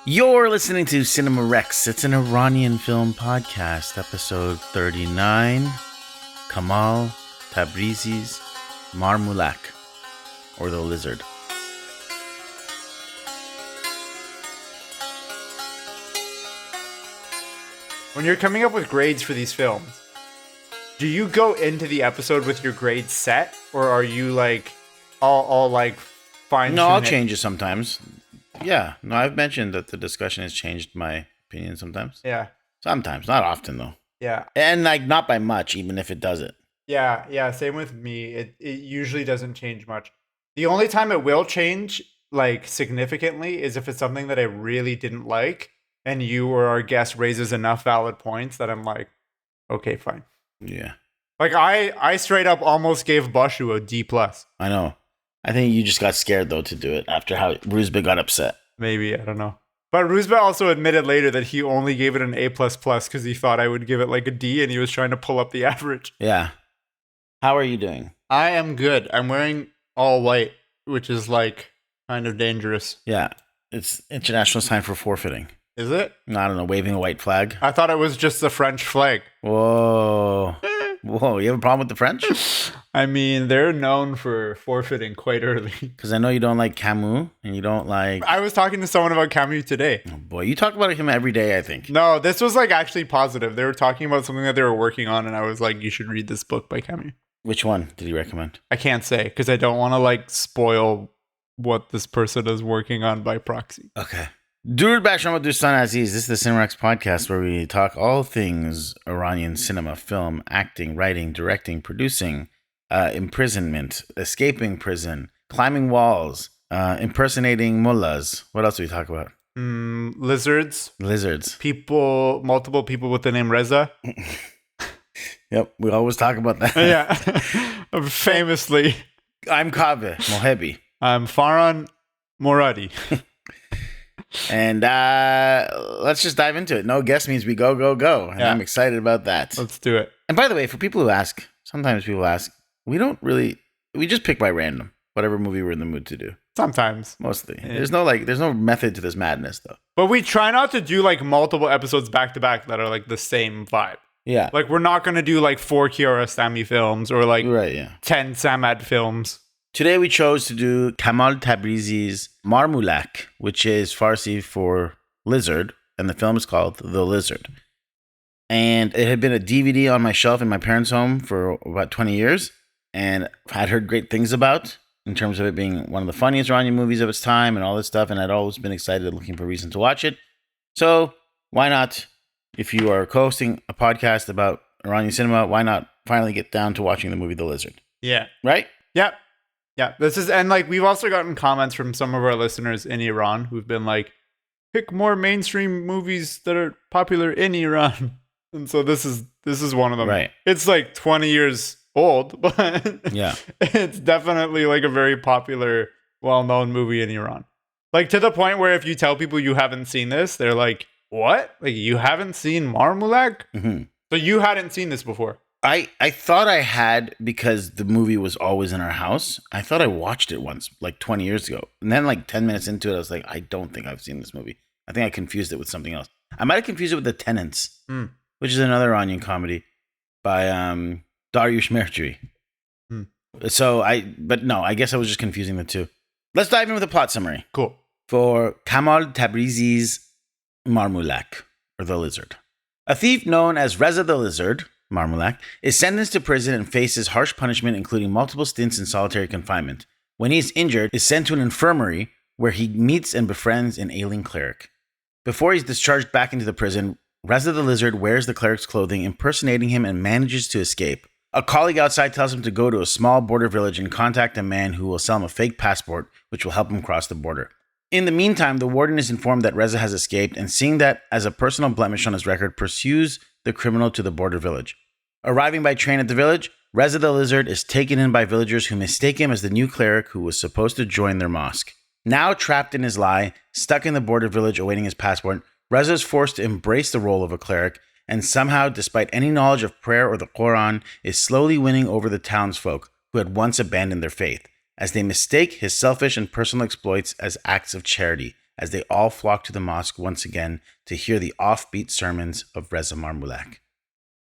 You're listening to Cinema Rex. It's an Iranian film podcast, episode 39, Kamal, Tabrizi's Mullah, or The Lizard. When you're coming up with grades for these films, do you go into the episode with your grades set, or are you like all like fine? No, I'll change it sometimes. Yeah, no, I've mentioned that the discussion has changed my opinion sometimes. Yeah. Sometimes, not often though. Yeah. And like not by much, even if it does it. Yeah. Same with me. It usually doesn't change much. The only time it will change like significantly is if it's something that I really didn't like, and you or our guest raises enough valid points that I'm like, okay, fine. Yeah. Like I straight up almost gave Bashu a D+. I know. I think you just got scared though to do it after how Ruzbe got upset. Maybe, I don't know. But Ruzbe also admitted later that he only gave it an A++ because he thought I would give it like a D, and he was trying to pull up the average. Yeah. How are you doing? I am good. I'm wearing all white, which is like kind of dangerous. Yeah. It's international sign for forfeiting. Is it? I don't know, waving a white flag. I thought it was just the French flag. Whoa. Whoa, you have a problem with the French? I mean, they're known for forfeiting quite early. Because I know you don't like Camus, and you don't like... I was talking to someone about Camus today. Oh boy, you talk about him every day, I think. No, this was like actually positive. They were talking about something that they were working on, and I was like, you should read this book by Camus. Which one did he recommend? I can't say, because I don't want to like spoil what this person is working on by proxy. Okay. Durud Bashram Dustan Aziz. This is the Cinemax podcast where we talk all things Iranian cinema, film, acting, writing, directing, producing, imprisonment, escaping prison, climbing walls, impersonating mullahs. What else do we talk about? Lizards. Multiple people with the name Reza. Yep, we always talk about that. Yeah. Famously. I'm Kaveh Mohebi. I'm Farhan Moradi. And let's just dive into it. No guess means we go. And yeah. I'm excited about that. Let's do it. And by the way, for people who ask, sometimes people ask, we just pick by random, whatever movie we're in the mood to do. Sometimes. Mostly. Yeah. There's no method to this madness though. But we try not to do like multiple episodes back to back that are like the same vibe. Yeah. Like we're not going to do like 4 Kiarostami films or like right, yeah. 10 Samad films. Today we chose to do Kamal Tabrizi's Mullah, which is Farsi for lizard, and the film is called The Lizard. And it had been a DVD on my shelf in my parents' home for about 20 years, and I'd heard great things about in terms of it being one of the funniest Iranian movies of its time and all this stuff, and I'd always been excited looking for a reason to watch it. So why not, if you are co-hosting a podcast about Iranian cinema, why not finally get down to watching the movie The Lizard? Yeah. Right? Yep. Yeah, and like we've also gotten comments from some of our listeners in Iran who've been like, pick more mainstream movies that are popular in Iran. And so this is one of them. Right. It's like 20 years old, but yeah, it's definitely like a very popular, well-known movie in Iran. Like to the point where if you tell people you haven't seen this, they're like, what? Like you haven't seen Mullah? Mm-hmm. So you hadn't seen this before? I thought I had because the movie was always in our house. I thought I watched it once, like 20 years ago. And then like 10 minutes into it, I was like, I don't think I've seen this movie. I think I confused it with something else. I might have confused it with The Tenants, which is another Iranian comedy by Dariush Mercury. But no, I guess I was just confusing the two. Let's dive in with a plot summary. Cool. For Kamal Tabrizi's Mullah, or The Lizard. A thief known as Reza the Lizard, Mullah, is sentenced to prison and faces harsh punishment, including multiple stints in solitary confinement. When he is injured, is sent to an infirmary where he meets and befriends an ailing cleric. Before he's discharged back into the prison, Reza the Lizard wears the cleric's clothing, impersonating him, and manages to escape. A colleague outside tells him to go to a small border village and contact a man who will sell him a fake passport, which will help him cross the border. In the meantime, the warden is informed that Reza has escaped, and seeing that as a personal blemish on his record, pursues the criminal to the border village. Arriving by train at the village, Reza the Lizard is taken in by villagers who mistake him as the new cleric who was supposed to join their mosque. Now trapped in his lie, stuck in the border village awaiting his passport, Reza is forced to embrace the role of a cleric, and somehow, despite any knowledge of prayer or the Quran, is slowly winning over the townsfolk who had once abandoned their faith, as they mistake his selfish and personal exploits as acts of charity, as they all flock to the mosque once again to hear the offbeat sermons of Reza Marmulak.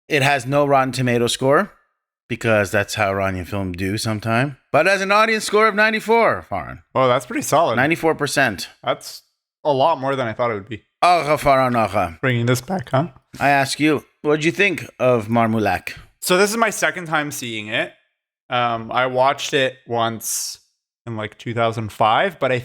It has no Rotten Tomato score, because that's how Iranian films do sometime, but has an audience score of 94, Farhan. Well, that's pretty solid. 94%. That's a lot more than I thought it would be. Agha Farhan Agha. Bringing this back, huh? I ask you, what did you think of Marmulak? So this is my second time seeing it. I watched it once in like 2005, but I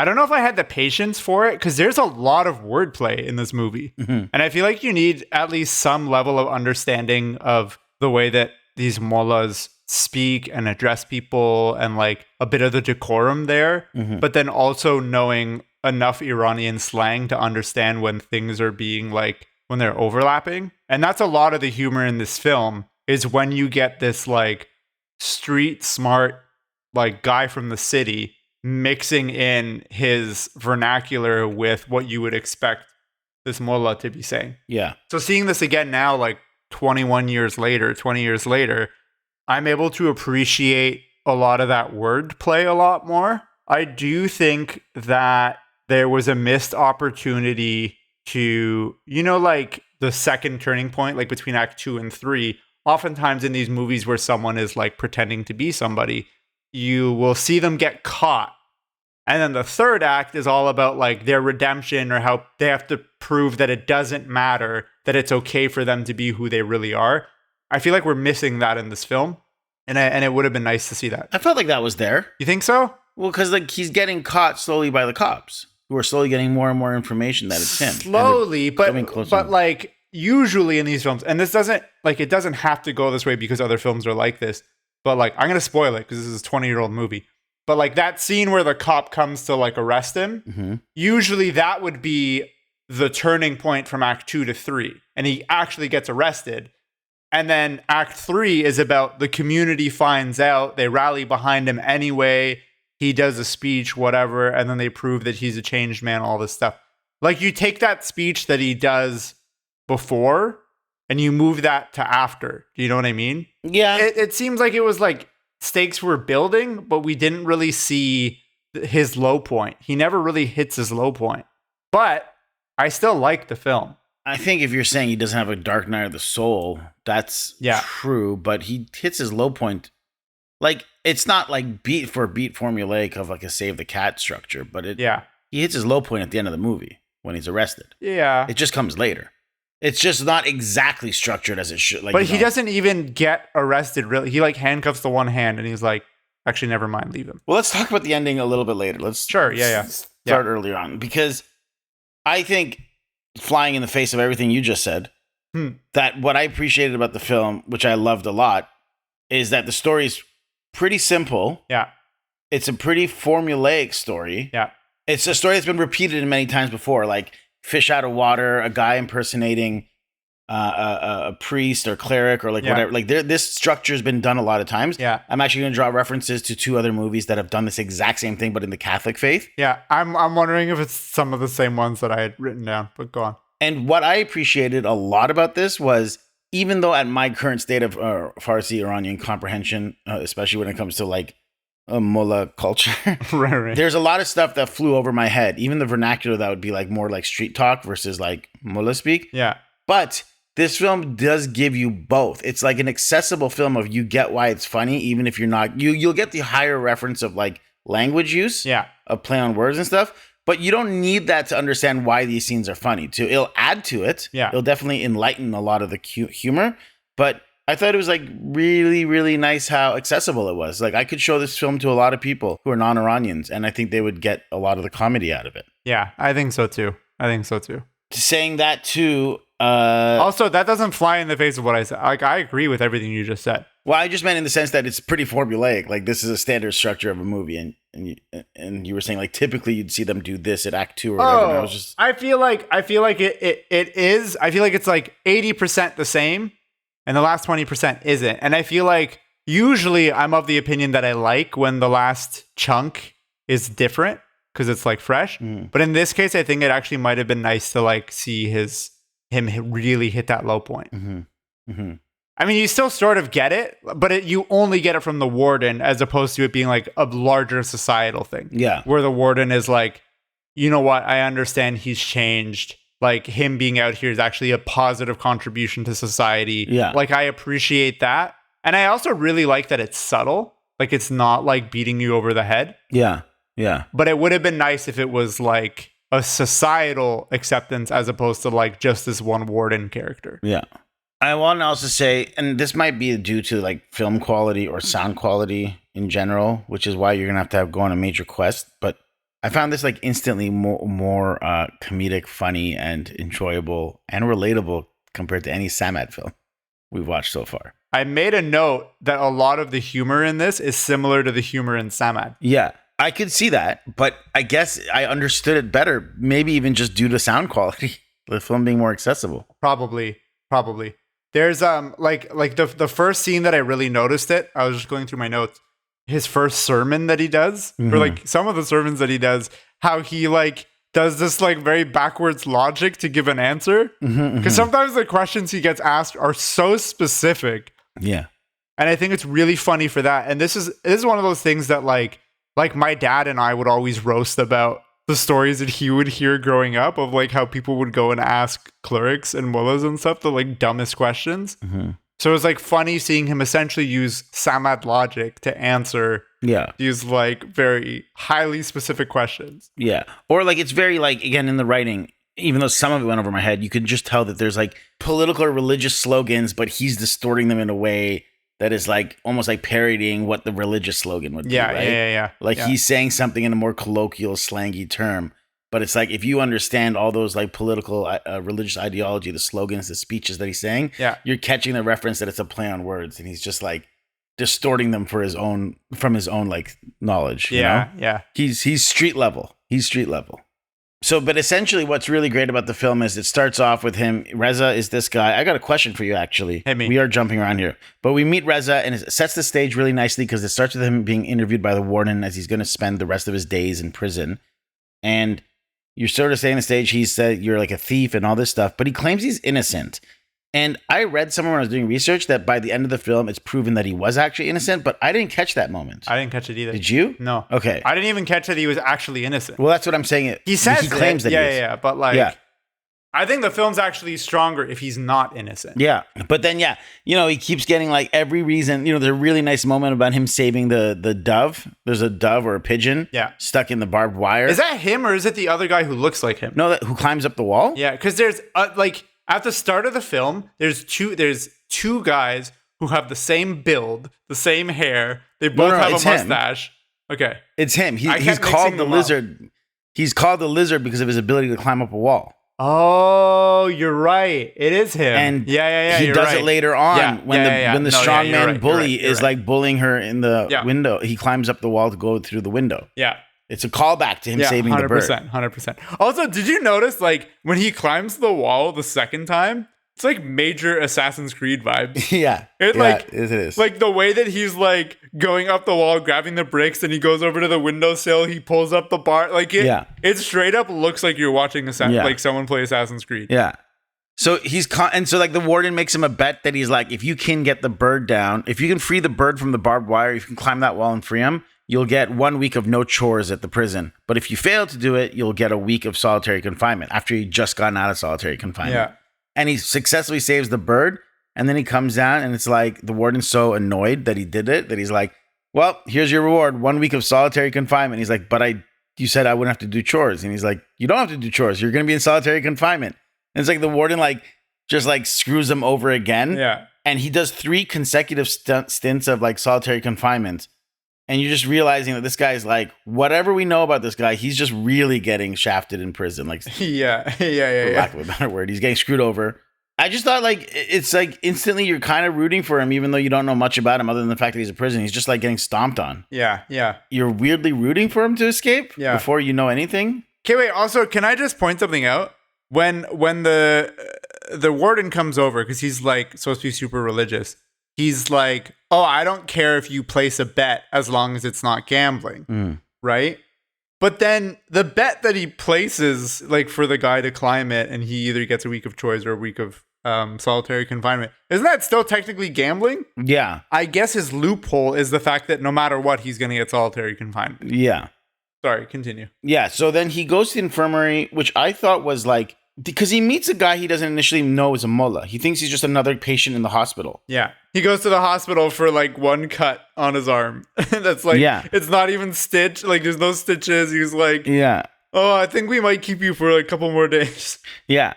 don't know if I had the patience for it because there's a lot of wordplay in this movie. Mm-hmm. And I feel like you need at least some level of understanding of the way that these mullahs speak and address people and like a bit of the decorum there, but then also knowing enough Iranian slang to understand when things are being like, when they're overlapping. And that's a lot of the humor in this film is when you get this like street smart like guy from the city mixing in his vernacular with what you would expect this mullah to be saying. Yeah. So seeing this again now, like 20 years later, I'm able to appreciate a lot of that wordplay a lot more. I do think that there was a missed opportunity to, like the second turning point, like between Act 2 and 3, oftentimes in these movies where someone is like pretending to be somebody, you will see them get caught. And then the third act is all about like their redemption or how they have to prove that it doesn't matter, that it's okay for them to be who they really are. I feel like we're missing that in this film. And it would have been nice to see that. I felt like that was there. You think so? Well, because like he's getting caught slowly by the cops, who are slowly getting more and more information that it's him. Slowly, but like usually in these films, and this doesn't like it doesn't have to go this way because other films are like this. But like I'm gonna spoil it because this is a 20-year-old movie. But like that scene where the cop comes to like arrest him, usually that would be the turning point from Act 2 to 3, and he actually gets arrested. And then Act 3 is about the community finds out, they rally behind him anyway, he does a speech, whatever, and then they prove that he's a changed man, all this stuff. Like you take that speech that he does before and you move that to after. Do you know what I mean? Yeah. It seems like it was like stakes were building, but we didn't really see his low point. He never really hits his low point. But I still like the film. I think if you're saying he doesn't have a dark night of the soul, that's true, but he hits his low point. Like, it's not like beat for beat formulaic of like a Save the Cat structure, but he hits his low point at the end of the movie when he's arrested. Yeah. It just comes later. It's just not exactly structured as it should. Like, but he doesn't even get arrested, really. He like handcuffs the one hand and he's like, actually, never mind, leave him. Well, let's talk about the ending a little bit later. Let's start earlier on, because I think, flying in the face of everything you just said, that what I appreciated about the film, which I loved a lot, is that the story is pretty simple. Yeah. It's a pretty formulaic story. Yeah. It's a story that's been repeated many times before, like fish out of water, a guy impersonating a priest or cleric or like whatever. Like this structure has been done a lot of times. Yeah. I'm actually going to draw references to 2 other movies that have done this exact same thing, but in the Catholic faith. Yeah. I'm wondering if it's some of the same ones that I had written down, but go on. And what I appreciated a lot about this was, even though at my current state of Farsi Iranian comprehension, especially when it comes to like mullah culture, right. There's a lot of stuff that flew over my head. Even the vernacular that would be like more like street talk versus like mullah speak. Yeah. But this film does give you both. It's like an accessible film of you get why it's funny, even if you're not, you'll get the higher reference of like language use, of play on words and stuff. But you don't need that to understand why these scenes are funny. It'll add to it. Yeah. It'll definitely enlighten a lot of the humor. But I thought it was like really, really nice how accessible it was. Like I could show this film to a lot of people who are non-Iranians, and I think they would get a lot of the comedy out of it. Yeah, I think so too. Saying that too. Also, that doesn't fly in the face of what I said. Like I agree with everything you just said. Well, I just meant in the sense that it's pretty formulaic. Like this is a standard structure of a movie, and you were saying like typically you'd see them do this at Act 2 or whatever. And I was just, I feel like it is. I feel like it's like 80% the same, and the last 20% isn't. And I feel like usually I'm of the opinion that I like when the last chunk is different because it's like fresh. But in this case, I think it actually might have been nice to like see him really hit that low point. I mean, you still sort of get it, but you only get it from the warden as opposed to it being like a larger societal thing. Yeah. Where the warden is like, you know what, I understand he's changed. Like him being out here is actually a positive contribution to society. Yeah. Like I appreciate that. And I also really like that it's subtle. Like it's not like beating you over the head. Yeah. Yeah. But it would have been nice if it was like a societal acceptance as opposed to like just this one warden character. Yeah. I want to also say, and this might be due to like film quality or sound quality in general, which is why you're going to have go on a major quest. But I found this like instantly more comedic, funny, and enjoyable and relatable compared to any Samad film we've watched so far. I made a note that a lot of the humor in this is similar to the humor in Samad. Yeah, I could see that, but I guess I understood it better, maybe even just due to sound quality, the film being more accessible. Probably. There's like the first scene that I really noticed it. I was just going through my notes. His first sermon that he does, or like some of the sermons that he does, how he like does this like very backwards logic to give an answer. Because sometimes the questions he gets asked are so specific. Yeah. And I think it's really funny for that. And this is one of those things that like my dad and I would always roast about the stories that he would hear growing up of like how people would go and ask clerics and mullahs and stuff the like dumbest questions. So it was like funny seeing him essentially use Samad logic to answer these like very highly specific questions. Yeah. Or like it's very like, again, in the writing, even though some of it went over my head, you could just tell that there's like political or religious slogans, but he's distorting them in a way that is like almost like parodying what the religious slogan would be. Right? Yeah. Like he's saying something in a more colloquial, slangy term. But it's like if you understand all those like political, religious ideology, the slogans, the speeches that he's saying, you're catching the reference that it's a play on words, and he's just like distorting them from his own like knowledge. Yeah. He's street level. So, but essentially, what's really great about the film is it starts off with him. Reza is this guy. I got a question for you, actually. Hit me. We are jumping around here, but we meet Reza, and it sets the stage really nicely because it starts with him being interviewed by the warden as he's going to spend the rest of his days in prison, and you're sort of saying the stage, he said you're like a thief and all this stuff, but he claims he's innocent. And I read somewhere when I was doing research that by the end of the film, it's proven that he was actually innocent, but I didn't catch that moment. I didn't catch it either. Did you? No. Okay. I didn't even catch that he was actually innocent. Well, that's what I'm saying. He says he claims that he is. Yeah, but like, I think the film's actually stronger if he's not innocent. Yeah. But then, he keeps getting like every reason. There's a really nice moment about him saving the dove. There's a dove or a pigeon stuck in the barbed wire. Is that him or is it the other guy who looks like him? No, who climbs up the wall? Yeah, because there's like at the start of the film, there's two guys who have the same build, the same hair. They both have a mustache. Okay. It's him. He's called the lizard. He's called the lizard because of his ability to climb up a wall. Oh, you're right. It is him. And he does it later on when the strongman bully is like bullying her in the window. He climbs up the wall to go through the window. Yeah. It's a callback to him saving the bird. 100%. Also, did you notice like when he climbs the wall the second time, it's like major Assassin's Creed vibes. It is. Like the way that he's like going up the wall, grabbing the bricks, and he goes over to the windowsill, he pulls up the bar. Like it straight up looks like you're watching like someone play Assassin's Creed. Yeah. So so like the warden makes him a bet that he's like, if you can get the bird down, if you can free the bird from the barbed wire, if you can climb that wall and free him, you'll get 1 week of no chores at the prison. But if you fail to do it, you'll get a week of solitary confinement after you just gotten out of solitary confinement. Yeah. And he successfully saves the bird. And then he comes down and it's like the warden's so annoyed that he did it that he's like, well, here's your reward. 1 week of solitary confinement. He's like, but you said I wouldn't have to do chores. And he's like, you don't have to do chores. You're going to be in solitary confinement. And it's like the warden just screws him over again. Yeah. And he does 3 consecutive stints of like solitary confinement. And you're just realizing that this guy is like, whatever we know about this guy, he's just really getting shafted in prison. Like, yeah. For lack of a better word, he's getting screwed over. I just thought it's like instantly you're kind of rooting for him, even though you don't know much about him other than the fact that he's in prison. He's just like getting stomped on. Yeah. You're weirdly rooting for him to escape before you know anything. Okay, wait. Also, can I just point something out? When the warden comes over, because he's like supposed to be super religious, he's like, oh, I don't care if you place a bet as long as it's not gambling, right? But then the bet that he places, like for the guy to climb it, and he either gets a week of chores or a week of solitary confinement, isn't that still technically gambling? Yeah. I guess his loophole is the fact that no matter what, he's going to get solitary confinement. Yeah. Sorry, continue. Yeah, so then he goes to the infirmary, which I thought was like, because he meets a guy he doesn't initially know is a mullah. He thinks he's just another patient in the hospital. Yeah. He goes to the hospital for like one cut on his arm. That's like, it's not even stitched. Like there's no stitches. He's like, oh, I think we might keep you for a couple more days. Yeah.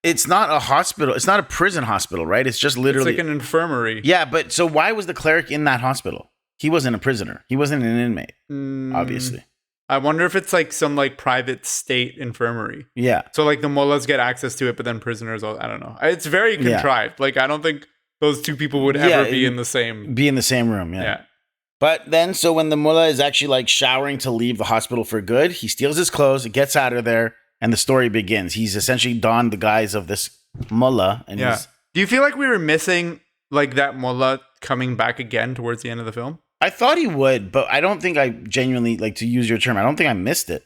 It's not a hospital. It's not a prison hospital, right? It's just literally. It's like an infirmary. Yeah, but so why was the cleric in that hospital? He wasn't a prisoner. He wasn't an inmate, obviously. I wonder if it's like some like private state infirmary. Yeah. So like the mullahs get access to it, but then prisoners, I don't know. It's very contrived. Like I don't think those two people would ever be in the same room. Yeah. But then, so when the mullah is actually like showering to leave the hospital for good, he steals his clothes, gets out of there, and the story begins. He's essentially donned the guise of this mullah. And do you feel like we were missing like that mullah coming back again towards the end of the film? I thought he would, but I don't think I genuinely, like, to use your term, I don't think I missed it.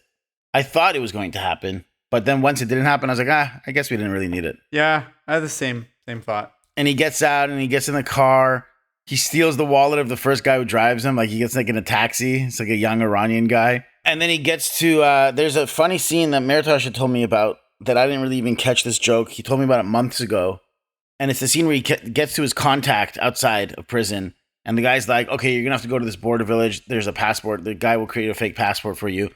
I thought it was going to happen, but then once it didn't happen, I was like, I guess we didn't really need it. Yeah, I had the same thought. And he gets out and he gets in the car. He steals the wallet of the first guy who drives him. Like he gets like in a taxi. It's like a young Iranian guy. And then he gets to, there's a funny scene that Meritage had told me about that I didn't really even catch this joke. He told me about it months ago. And it's the scene where he gets to his contact outside of prison. And the guy's like, okay, you're going to have to go to this border village. There's a passport. The guy will create a fake passport for you.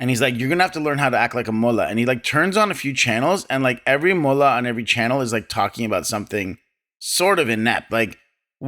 And he's like, you're going to have to learn how to act like a mullah. And he like turns on a few channels. And like every mullah on every channel is like talking about something sort of inept. Like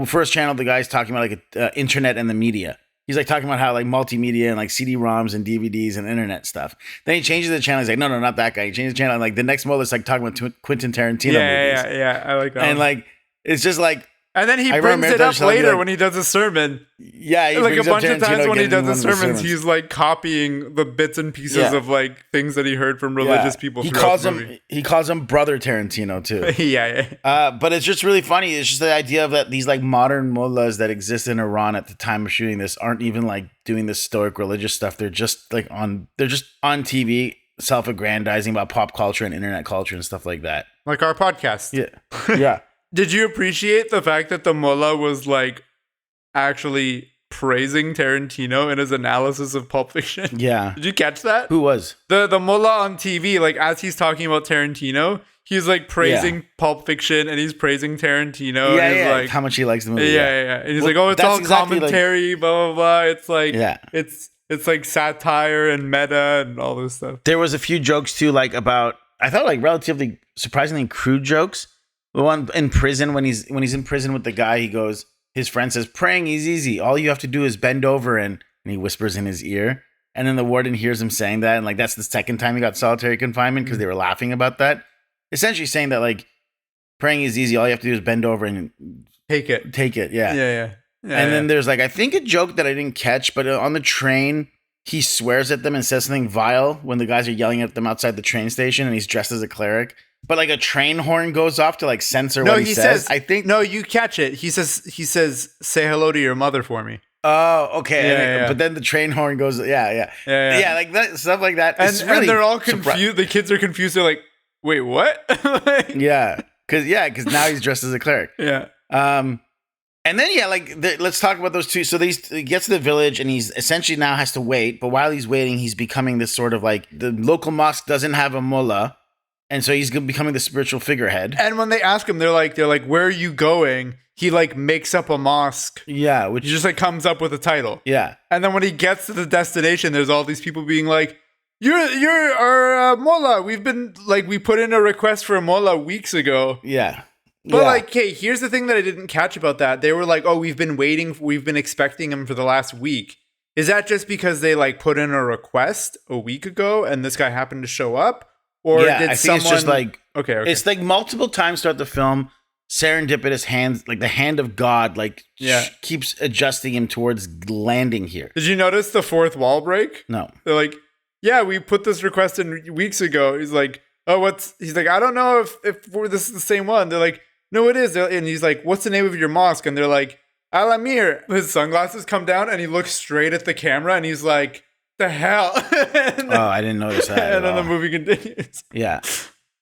first channel, the guy's talking about like internet and the media. He's like talking about how like multimedia and like CD-ROMs and DVDs and internet stuff. Then he changes the channel. He's like, no, not that guy. He changes the channel. And like the next mullah is like talking about Quentin Tarantino movies. Yeah. I like that. And like, it's just like, and then he brings it up later when he does a sermon. Yeah, like a bunch of times when he does the sermons, he's like copying the bits and pieces of like things that he heard from religious people. He calls him brother Tarantino too. yeah. But it's just really funny. It's just the idea of that these like modern mullahs that exist in Iran at the time of shooting this aren't even like doing this stoic religious stuff. They're just on TV, self-aggrandizing about pop culture and internet culture and stuff like that. Like our podcast. Yeah. Did you appreciate the fact that the mullah was like actually praising Tarantino in his analysis of Pulp Fiction? Yeah. Did you catch that? Who was? The mullah on TV, like as he's talking about Tarantino, he's like praising Pulp Fiction and he's praising Tarantino. Yeah, and he's like how much he likes the movie. Yeah. And he's like, oh, it's all exactly commentary, like, blah, blah, blah. It's like, it's like satire and meta and all this stuff. There was a few jokes too, like about, I thought like relatively surprisingly crude jokes. The one in prison, when he's in prison with the guy, he goes, his friend says, praying is easy. All you have to do is bend over and he whispers in his ear. And then the warden hears him saying that. And like, that's the second time he got solitary confinement because they were laughing about that. Essentially saying that like, praying is easy. All you have to do is bend over and take it. Yeah. And then there's like, I think a joke that I didn't catch, but on the train, he swears at them and says something vile when the guys are yelling at them outside the train station and he's dressed as a cleric. But like a train horn goes off to like censor what he says. I think you catch it. He says, say hello to your mother for me. Oh, okay. But then the train horn goes, yeah, like that stuff like that. And they're all confused. The kids are confused. They're like, wait, what? Because now he's dressed as a cleric. Yeah. And then let's talk about those two. So he gets to the village and he's essentially now has to wait. But while he's waiting, he's becoming this sort of like the local mosque doesn't have a mullah. And so he's becoming the spiritual figurehead. And when they ask him, they're like, where are you going? He like makes up a mosque. Yeah. Which he just like comes up with a title. Yeah. And then when he gets to the destination, there's all these people being like, you're our mullah. We put in a request for a mullah weeks ago. Yeah. But like, hey, here's the thing that I didn't catch about that. They were like, oh, we've been expecting him for the last week. Is that just because they like put in a request a week ago and this guy happened to show up? Or did I think someone... it's just like okay. It's like multiple times throughout the film, serendipitous hands, like the hand of God, like keeps adjusting him towards landing here. Did you notice the fourth wall break? No. They're like, yeah, we put this request in weeks ago. He's like, oh, he's like, I don't know if this is the same one. They're like, no, it is. And he's like, what's the name of your mosque? And they're like, Al Amir. His sunglasses come down and he looks straight at the camera and he's like, the hell? I didn't notice that. And then the movie continues. Yeah.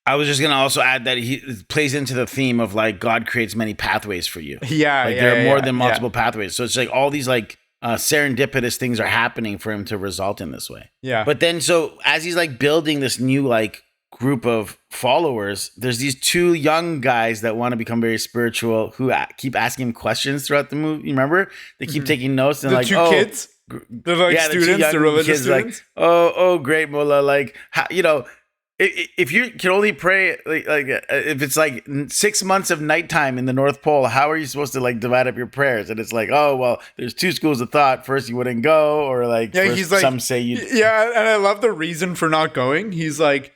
I was just going to also add that he plays into the theme of like God creates many pathways for you. Yeah. Like there are more than multiple pathways. So it's like all these like serendipitous things are happening for him to result in this way. Yeah. But then, so as he's like building this new like group of followers, there's these two young guys that want to become very spiritual who keep asking him questions throughout the movie. You remember? They keep taking notes and the like, two kids? They're like students, they're religious students. Like, oh, great, Mullah. Like, how, if you can only pray, if it's like 6 months of nighttime in the North Pole, how are you supposed to like divide up your prayers? And it's like, oh, well, there's two schools of thought. First, you wouldn't go, or like, yeah, he's like, some say you. Yeah, and I love the reason for not going. He's like,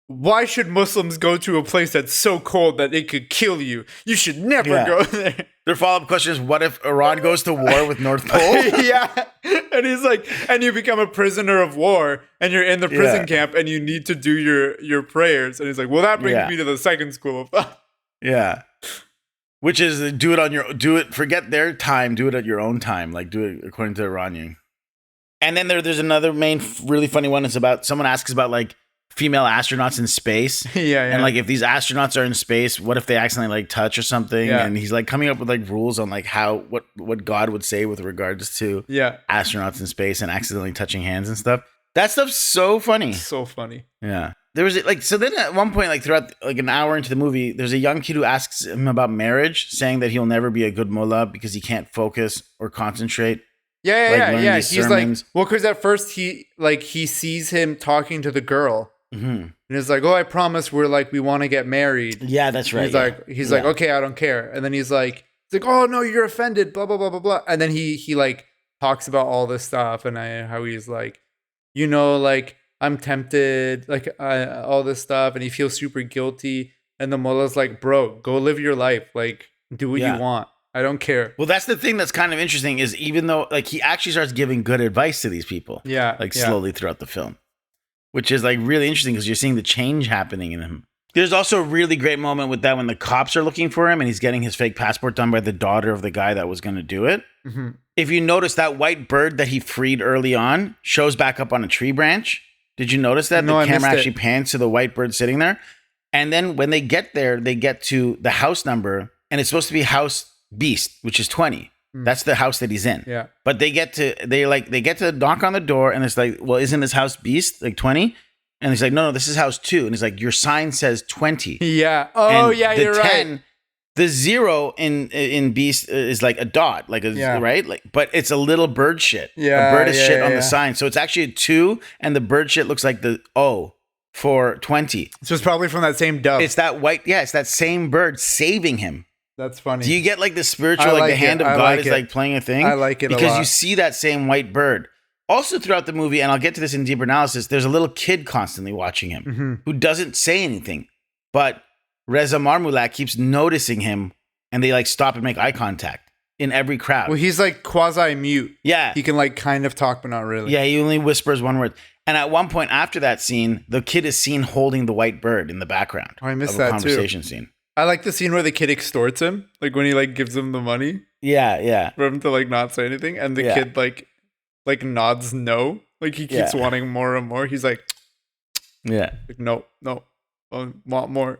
why should Muslims go to a place that's so cold that it could kill you? You should never go there. Their follow-up question is, what if Iran goes to war with North Pole? Yeah. And he's like, and you become a prisoner of war and you're in the prison camp and you need to do your prayers. And he's like, well, that brings me to the second school of thought. Yeah. Which is forget their time, do it at your own time. Like do it according to Iranian. And then there's another really funny one. It's about, someone asks about like female astronauts in space. Yeah. And like if these astronauts are in space, what if they accidentally like touch or something? Yeah. And he's like coming up with like rules on like what God would say with regards to astronauts in space and accidentally touching hands and stuff. That stuff's so funny. So funny. Yeah. There was like, so then at one point, like throughout like an hour into the movie, there's a young kid who asks him about marriage, saying that he'll never be a good mullah because he can't focus or concentrate. Yeah. He's sermons. Like, well, because at first he sees him talking to the girl. Mm-hmm. And it's like, oh, I promise we want to get married. Yeah, that's right. He's like, okay, I don't care. And then he's like, oh no, you're offended, blah, blah, blah, blah, blah. And then he like talks about all this stuff and how he's like, like I'm tempted, like all this stuff. And he feels super guilty. And the mullah's like, bro, go live your life. Like, do what you want. I don't care. Well, that's the thing that's kind of interesting is even though like he actually starts giving good advice to these people. Yeah. Like slowly throughout the film. Which is like really interesting because you're seeing the change happening in him. There's also a really great moment with that when the cops are looking for him and he's getting his fake passport done by the daughter of the guy that was going to do it. Mm-hmm. If you notice, that white bird that he freed early on shows back up on a tree branch. Did you notice that? No, the camera actually pans to the white bird sitting there. And then when they get there, they get to the house number and it's supposed to be House Beast, which is 20. That's the house that he's in. Yeah. But they get to knock on the door and it's like, well, isn't this House Beast like 20? And he's like, no, this is House 2. And he's like, your sign says 20. Yeah. Oh, and yeah, you're 10, right. The 0 in Beast is like a dot, like right? Like, but it's a little bird shit. Yeah. A bird is shit on the sign. So it's actually a 2 and the bird shit looks like the O for 20. So it's probably from that same dove. It's that it's that same bird saving him. That's funny. Do you get like the spiritual, like the hand of God is like playing a thing? I like it a lot. Because you see that same white bird. Also throughout the movie, and I'll get to this in deeper analysis, there's a little kid constantly watching him who doesn't say anything. But Reza Marmulak keeps noticing him and they like stop and make eye contact in every crowd. Well, he's like quasi-mute. Yeah. He can like kind of talk, but not really. Yeah, he only whispers one word. And at one point after that scene, the kid is seen holding the white bird in the background. Oh, I missed that conversation scene. I like the scene where the kid extorts him, like when he like gives him the money. Yeah. For him to like not say anything, and the kid like nods no, like he keeps wanting more and more. He's like, no, I want more.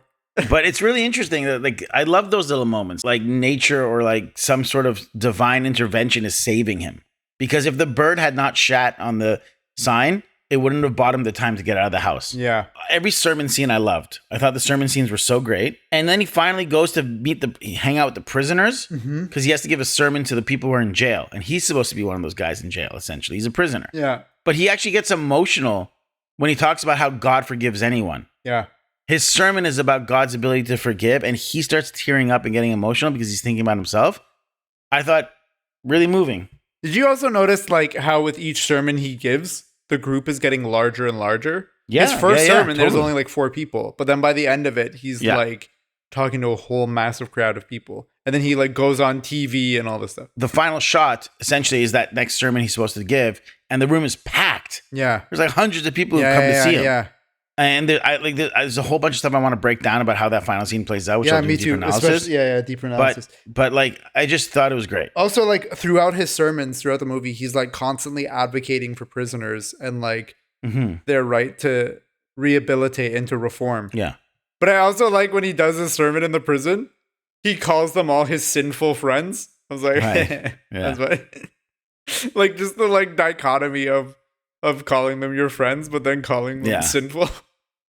But it's really interesting that like I love those little moments, like nature or like some sort of divine intervention is saving him. Because if the bird had not shat on the sign, it wouldn't have bought him the time to get out of the house. Yeah. Every sermon scene I loved. I thought the sermon scenes were so great. And then he finally goes to hang out with the prisoners because he has to give a sermon to the people who are in jail. And he's supposed to be one of those guys in jail, essentially. He's a prisoner. Yeah. But he actually gets emotional when he talks about how God forgives anyone. Yeah. His sermon is about God's ability to forgive. And he starts tearing up and getting emotional because he's thinking about himself. I thought, really moving. Did you also notice like how with each sermon he gives, the group is getting larger and larger? Yeah, his first sermon, totally. there's only like 4 people. But then by the end of it, he's like talking to a whole massive crowd of people. And then he like goes on TV and all this stuff. The final shot essentially is that next sermon he's supposed to give. And the room is packed. Yeah. There's like hundreds of people who come to see him. Yeah. And there's a whole bunch of stuff I want to break down about how that final scene plays out, which I'll do me deeper too. analysis. Deeper analysis. But like, I just thought it was great. Also, like throughout his sermons, throughout the movie, he's like constantly advocating for prisoners and like their right to rehabilitate and to reform. Yeah. But I also like when he does his sermon in the prison, he calls them all his sinful friends. I was like, Right. Yeah. that's what. Like just the like dichotomy of calling them your friends, but then calling them Yeah. sinful.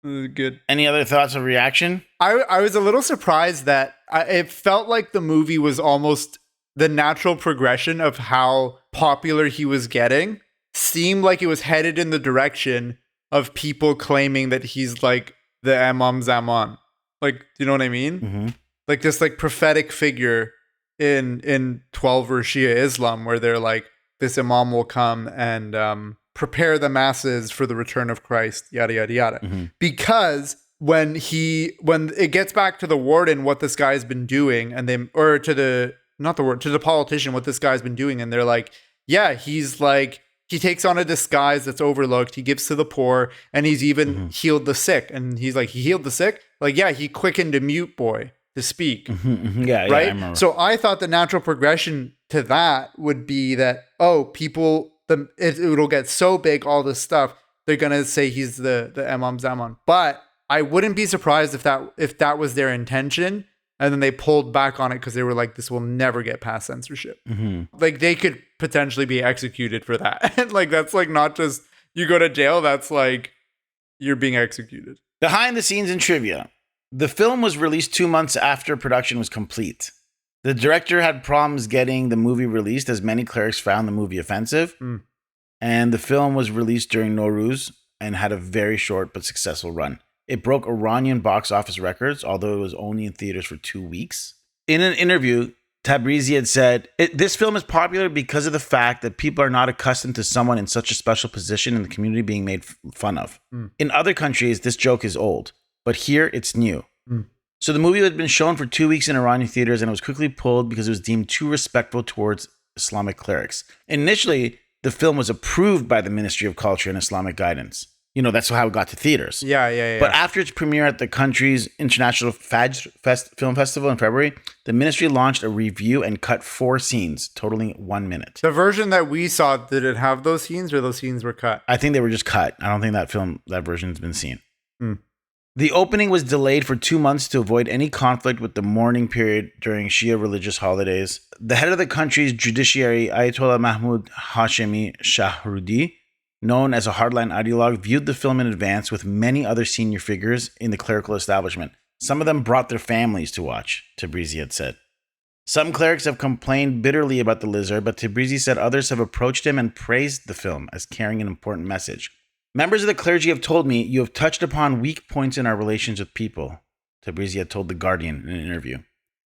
Good. Any other thoughts or reaction? I was a little surprised that it felt like the movie was almost the natural progression of how popular he was getting. Seemed like it was headed in the direction of people claiming that he's like the Imam Zaman. Like, do you know what I mean? Mm-hmm. Like this like prophetic figure in 12 or Shia Islam, where they're like, this Imam will come and prepare the masses for the return of Christ, yada yada yada. Mm-hmm. Because when it gets back to the warden what this guy's been doing, and they or to the not the warden, to the politician what this guy's been doing, and they're like, yeah, he's like, he takes on a disguise that's overlooked, he gives to the poor, and he's even healed the sick. And he's like, he healed the sick? Like, yeah, he quickened a mute boy to speak. Yeah, right? I remember. So I thought the natural progression to that would be that, it'll get so big, all this stuff, they're gonna say he's the Imam Zaman. But I wouldn't be surprised if that was their intention, and then they pulled back on it because they were like, this will never get past censorship. Like they could potentially be executed for that. And like that's like not just you go to jail, that's like you're being executed. Behind the scenes and trivia. The film was released 2 months after production was complete. The director had problems getting the movie released, as many clerics found the movie offensive. And the film was released during Nowruz and had a very short but successful run. It broke Iranian box office records, although it was only in theaters for 2 weeks. In an interview, Tabrizi had said, this film is popular because of the fact that people are not accustomed to someone in such a special position in the community being made fun of. In other countries, this joke is old, but here it's new. So the movie had been shown for 2 weeks in Iranian theaters, and it was quickly pulled because it was deemed too respectful towards Islamic clerics. Initially, the film was approved by the Ministry of Culture and Islamic Guidance. You know, that's how it got to theaters. Yeah. But after its premiere at the country's International Fajr Film Festival in February, the ministry launched a review and cut 4 scenes, totaling 1 minute. The version that we saw, did it have those scenes, or those scenes were cut? I think they were just cut. I don't think that version's been seen. The opening was delayed for 2 months to avoid any conflict with the mourning period during Shia religious holidays. The head of the country's judiciary, Ayatollah Mahmoud Hashemi Shahrudi, known as a hardline ideologue, viewed the film in advance with many other senior figures in the clerical establishment. Some of them brought their families to watch, Tabrizi had said. Some clerics have complained bitterly about the lizard, but Tabrizi said others have approached him and praised the film as carrying an important message. Members of the clergy have told me, you have touched upon weak points in our relations with people, Tabrizi had told The Guardian in an interview.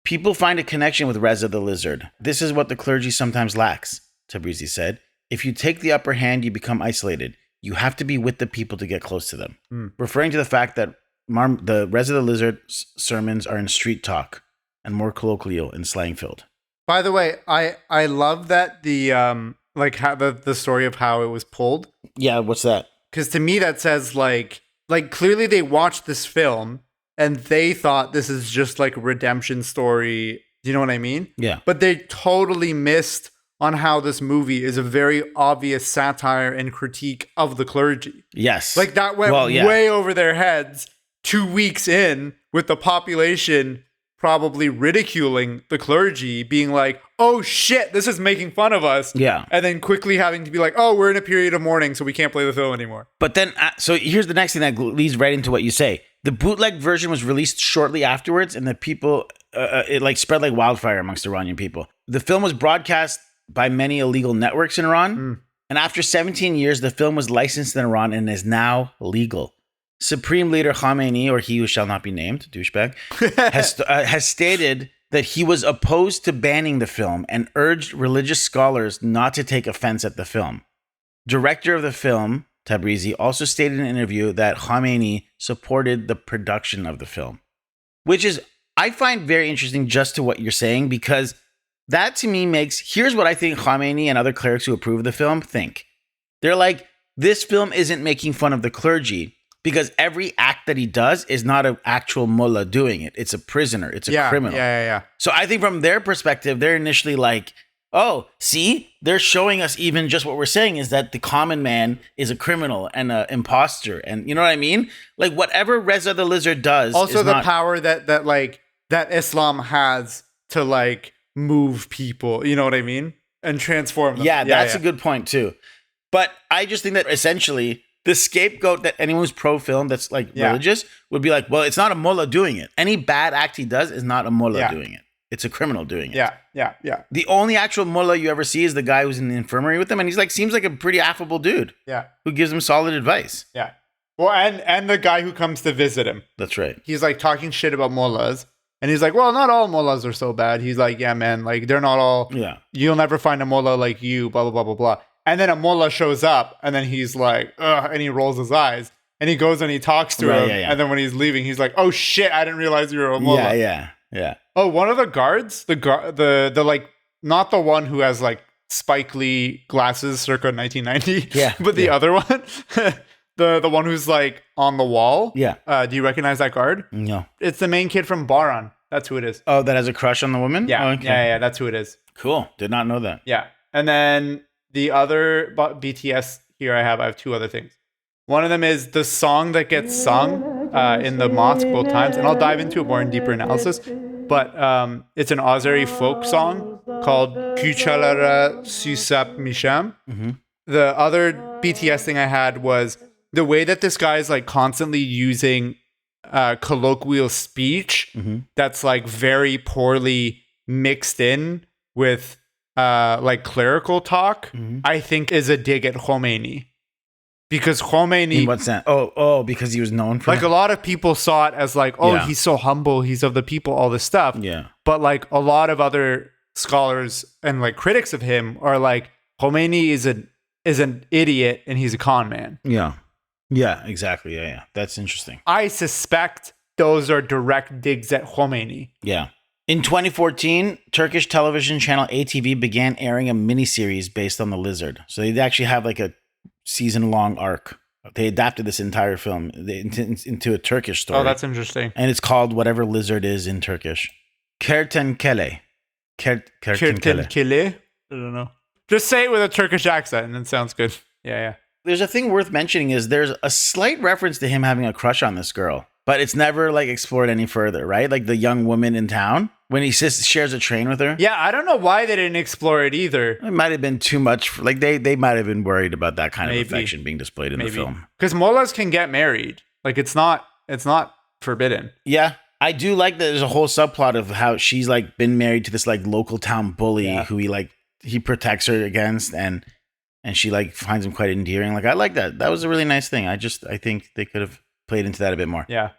People find a connection with Reza the lizard. This is what the clergy sometimes lacks, Tabrizi said. If you take the upper hand, you become isolated. You have to be with the people to get close to them. Referring to the fact that the Reza the Lizard's sermons are in street talk and more colloquial and slang filled. By the way, I love that the story of how it was pulled. Yeah, what's that? Because to me that says like clearly they watched this film and they thought this is just like a redemption story. Do you know what I mean? Yeah. But they totally missed on how this movie is a very obvious satire and critique of the clergy. Yes. Like that went way over their heads 2 weeks in, with the population probably ridiculing the clergy, being like, oh shit, this is making fun of us. Yeah. And then quickly having to be like, oh, we're in a period of mourning, so we can't play the film anymore. But then, so here's the next thing that leads right into what you say. The bootleg version was released shortly afterwards, and the people, it like spread like wildfire amongst Iranian people. The film was broadcast by many illegal networks in Iran. And after 17 years, the film was licensed in Iran and is now legal. Supreme Leader Khamenei, or he who shall not be named, douchebag, has stated that he was opposed to banning the film and urged religious scholars not to take offense at the film. Director of the film, Tabrizi, also stated in an interview that Khamenei supported the production of the film, which is, I find very interesting just to what you're saying, because that to me here's what I think Khamenei and other clerics who approve of the film think. They're like, this film isn't making fun of the clergy because every act that he does is not an actual mullah doing it. It's a prisoner. It's a criminal. Yeah. So I think from their perspective, they're initially like, oh, see, they're showing us even just what we're saying is that the common man is a criminal and an imposter. And you know what I mean? Like whatever Reza the Lizard does. Also the power that Islam has to like move people. You know what I mean? And transform them. Yeah, that's a good point too. But I just think that essentially the scapegoat that anyone who's pro-film that's like religious would be like, well, it's not a mullah doing it. Any bad act he does is not a mullah doing it. It's a criminal doing it. Yeah. The only actual mullah you ever see is the guy who's in the infirmary with him, and he's like seems like a pretty affable dude. Yeah. Who gives him solid advice. Yeah. Well, and the guy who comes to visit him. That's right. He's like talking shit about mullahs. And he's like, well, not all mullahs are so bad. He's like, yeah, man, like they're not all. Yeah. You'll never find a mullah like you, blah, blah, blah, blah, blah. And then a mullah shows up and then he's like, ugh, and he rolls his eyes. And he goes and he talks to him. And then when he's leaving, he's like, oh shit, I didn't realize you were a mullah. Yeah. Oh, one of the guards, the like, not the one who has like Spike Lee glasses circa 1990. Yeah. But the other one, the one who's like on the wall. Yeah. Do you recognize that guard? No. It's the main kid from Baran. That's who it is. Oh, that has a crush on the woman? Yeah. Oh, okay. Yeah. That's who it is. Cool. Did not know that. Yeah. And then the other BTS here I have two other things. One of them is the song that gets sung in the mosque both times. And I'll dive into a more in deeper analysis. But it's an Azeri folk song called Kuchalara Susap Misham. Mm-hmm. The other BTS thing I had was the way that this guy is like constantly using colloquial speech that's like very poorly mixed in with like clerical talk, I think is a dig at Khomeini. Because Khomeini... In what sense? Oh, because he was known for... Like a lot of people saw it as like, he's so humble, he's of the people, all this stuff. Yeah. But like a lot of other scholars and like critics of him are like, Khomeini is an idiot and he's a con man. Yeah. Yeah, exactly. Yeah. That's interesting. I suspect those are direct digs at Khomeini. Yeah. In 2014, Turkish television channel ATV began airing a miniseries based on the lizard. So they actually have like a season-long arc. They adapted this entire film into a Turkish story. Oh, that's interesting. And it's called whatever lizard is in Turkish. Kertenkele. Kertenkele? I don't know. Just say it with a Turkish accent and it sounds good. Yeah. There's a thing worth mentioning is there's a slight reference to him having a crush on this girl, but it's never like explored any further, right? Like the young woman in town when he shares a train with her. Yeah, I don't know why they didn't explore it either. It might have been too much. Like they might have been worried about that kind of affection being displayed in the film. Because mullahs can get married. Like it's not forbidden. Yeah. I do like that there's a whole subplot of how she's like been married to this like local town bully who he protects her against and she like finds him quite endearing. Like I like that. That was a really nice thing. I think they could have played into that a bit more. Yeah.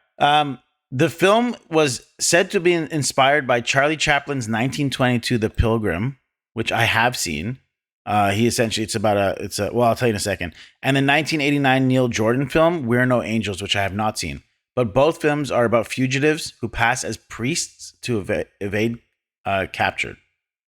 The film was said to be inspired by Charlie Chaplin's 1922 The Pilgrim, which I have seen. Well, I'll tell you in a second. And the 1989 Neil Jordan film We're No Angels, which I have not seen. But both films are about fugitives who pass as priests to evade capture.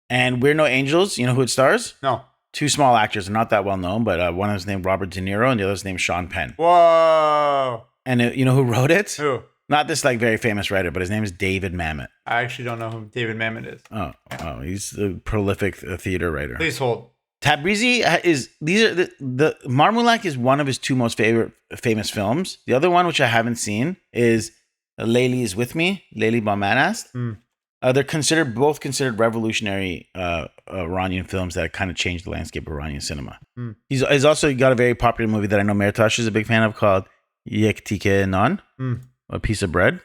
And We're No Angels, you know who it stars? No. Two small actors, not that well known, but one is named Robert De Niro and the other is named Sean Penn. Whoa. And you know who wrote it? Who? Not this like very famous writer, but his name is David Mamet. I actually don't know who David Mamet is. Oh, he's a prolific theater writer. Please hold. Tabrizi the Marmulak is one of his two most famous films. The other one, which I haven't seen, is Layli Is With Me, Layli Balmanast. They're both considered revolutionary Iranian films that kind of changed the landscape of Iranian cinema. He's also got a very popular movie that I know Mertash is a big fan of called Yek Tike Nan, A Piece of Bread,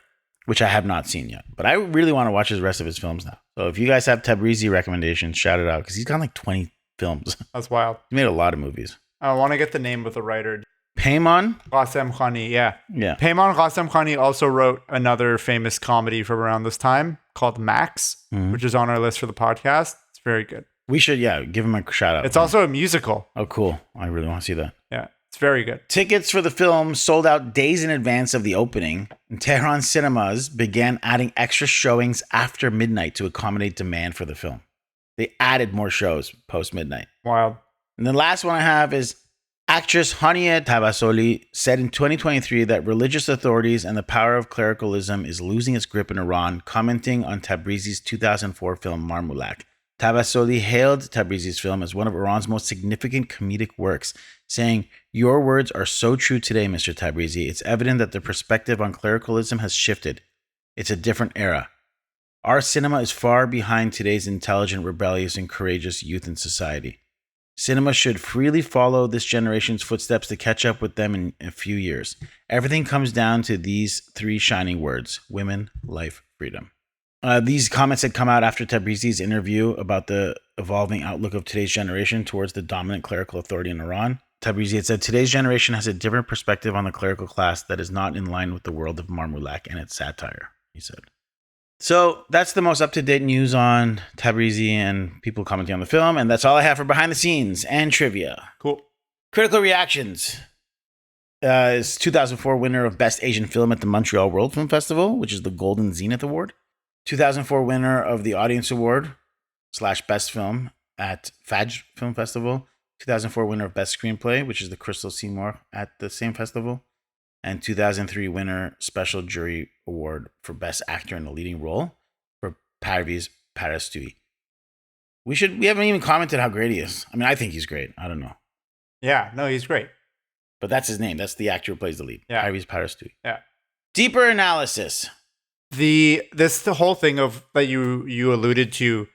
which I have not seen yet. But I really want to watch the rest of his films now. So if you guys have Tabrizi recommendations, shout it out because he's got like 20 films. That's wild. He made a lot of movies. I want to get the name of the writer. Peyman Qasem Khani, yeah. Peyman Qasem Khani also wrote another famous comedy from around this time called Max, which is on our list for the podcast. It's very good. We should, give him a shout out. It's also a musical. Oh, cool. I really want to see that. Yeah, it's very good. Tickets for the film sold out days in advance of the opening, and Tehran cinemas began adding extra showings after midnight to accommodate demand for the film. They added more shows post midnight. Wild. And the last one I have is actress Hania Tabasoli said in 2023 that religious authorities and the power of clericalism is losing its grip in Iran, commenting on Tabrizi's 2004 film Marmulak. Tabasoli hailed Tabrizi's film as one of Iran's most significant comedic works, saying, "Your words are so true today, Mr. Tabrizi. It's evident that the perspective on clericalism has shifted. It's a different era. Our cinema is far behind today's intelligent, rebellious, and courageous youth in society. Cinema should freely follow this generation's footsteps to catch up with them in a few years. Everything comes down to these three shining words: women, life, freedom. These comments had come out after Tabrizi's interview about the evolving outlook of today's generation towards the dominant clerical authority in Iran. Tabrizi had said, today's generation has a different perspective on the clerical class that is not in line with the world of Marmulak and its satire, he said. So that's the most up-to-date news on Tabrizi and people commenting on the film, and that's all I have for behind the scenes and trivia. Cool. Critical reactions. Is 2004 winner of Best Asian Film at the Montreal World Film Festival, which is the Golden Zenith Award. 2004 winner of the Audience Award / Best Film at Faj Film Festival. 2004 winner of Best Screenplay, which is the Crystal Seymour at the same festival. And 2003 winner Special Jury Award for Best Actor in a Leading Role for Parviz Parastui. We haven't even commented how great he is. I mean, I think he's great. I don't know. Yeah, no, he's great. But that's his name. That's the actor who plays the lead. Yeah. Parviz Parastui. Yeah. Deeper analysis. The whole thing of that you alluded to,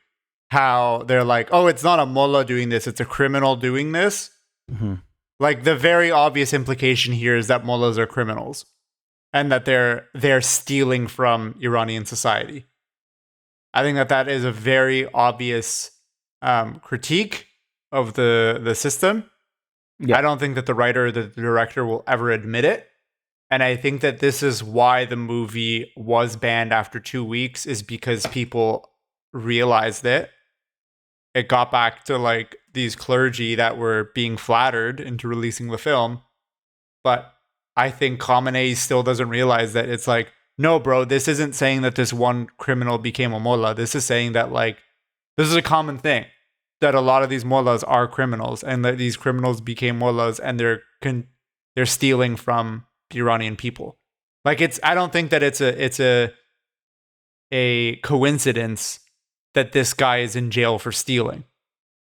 how they're like, oh, it's not a mullah doing this, it's a criminal doing this. Mm-hmm. Like, the very obvious implication here is that mullahs are criminals and that they're stealing from Iranian society. I think that is a very obvious critique of the system. Yeah. I don't think that the writer or the director will ever admit it. And I think that this is why the movie was banned after 2 weeks, is because people realized it. It got back to like these clergy that were being flattered into releasing the film. But I think Khamenei still doesn't realize that it's like, no, bro, this isn't saying that this one criminal became a mullah. This is saying that like, this is a common thing, that a lot of these mullahs are criminals and that these criminals became mullahs and they're stealing from the Iranian people. Like, I don't think that it's a coincidence that this guy is in jail for stealing.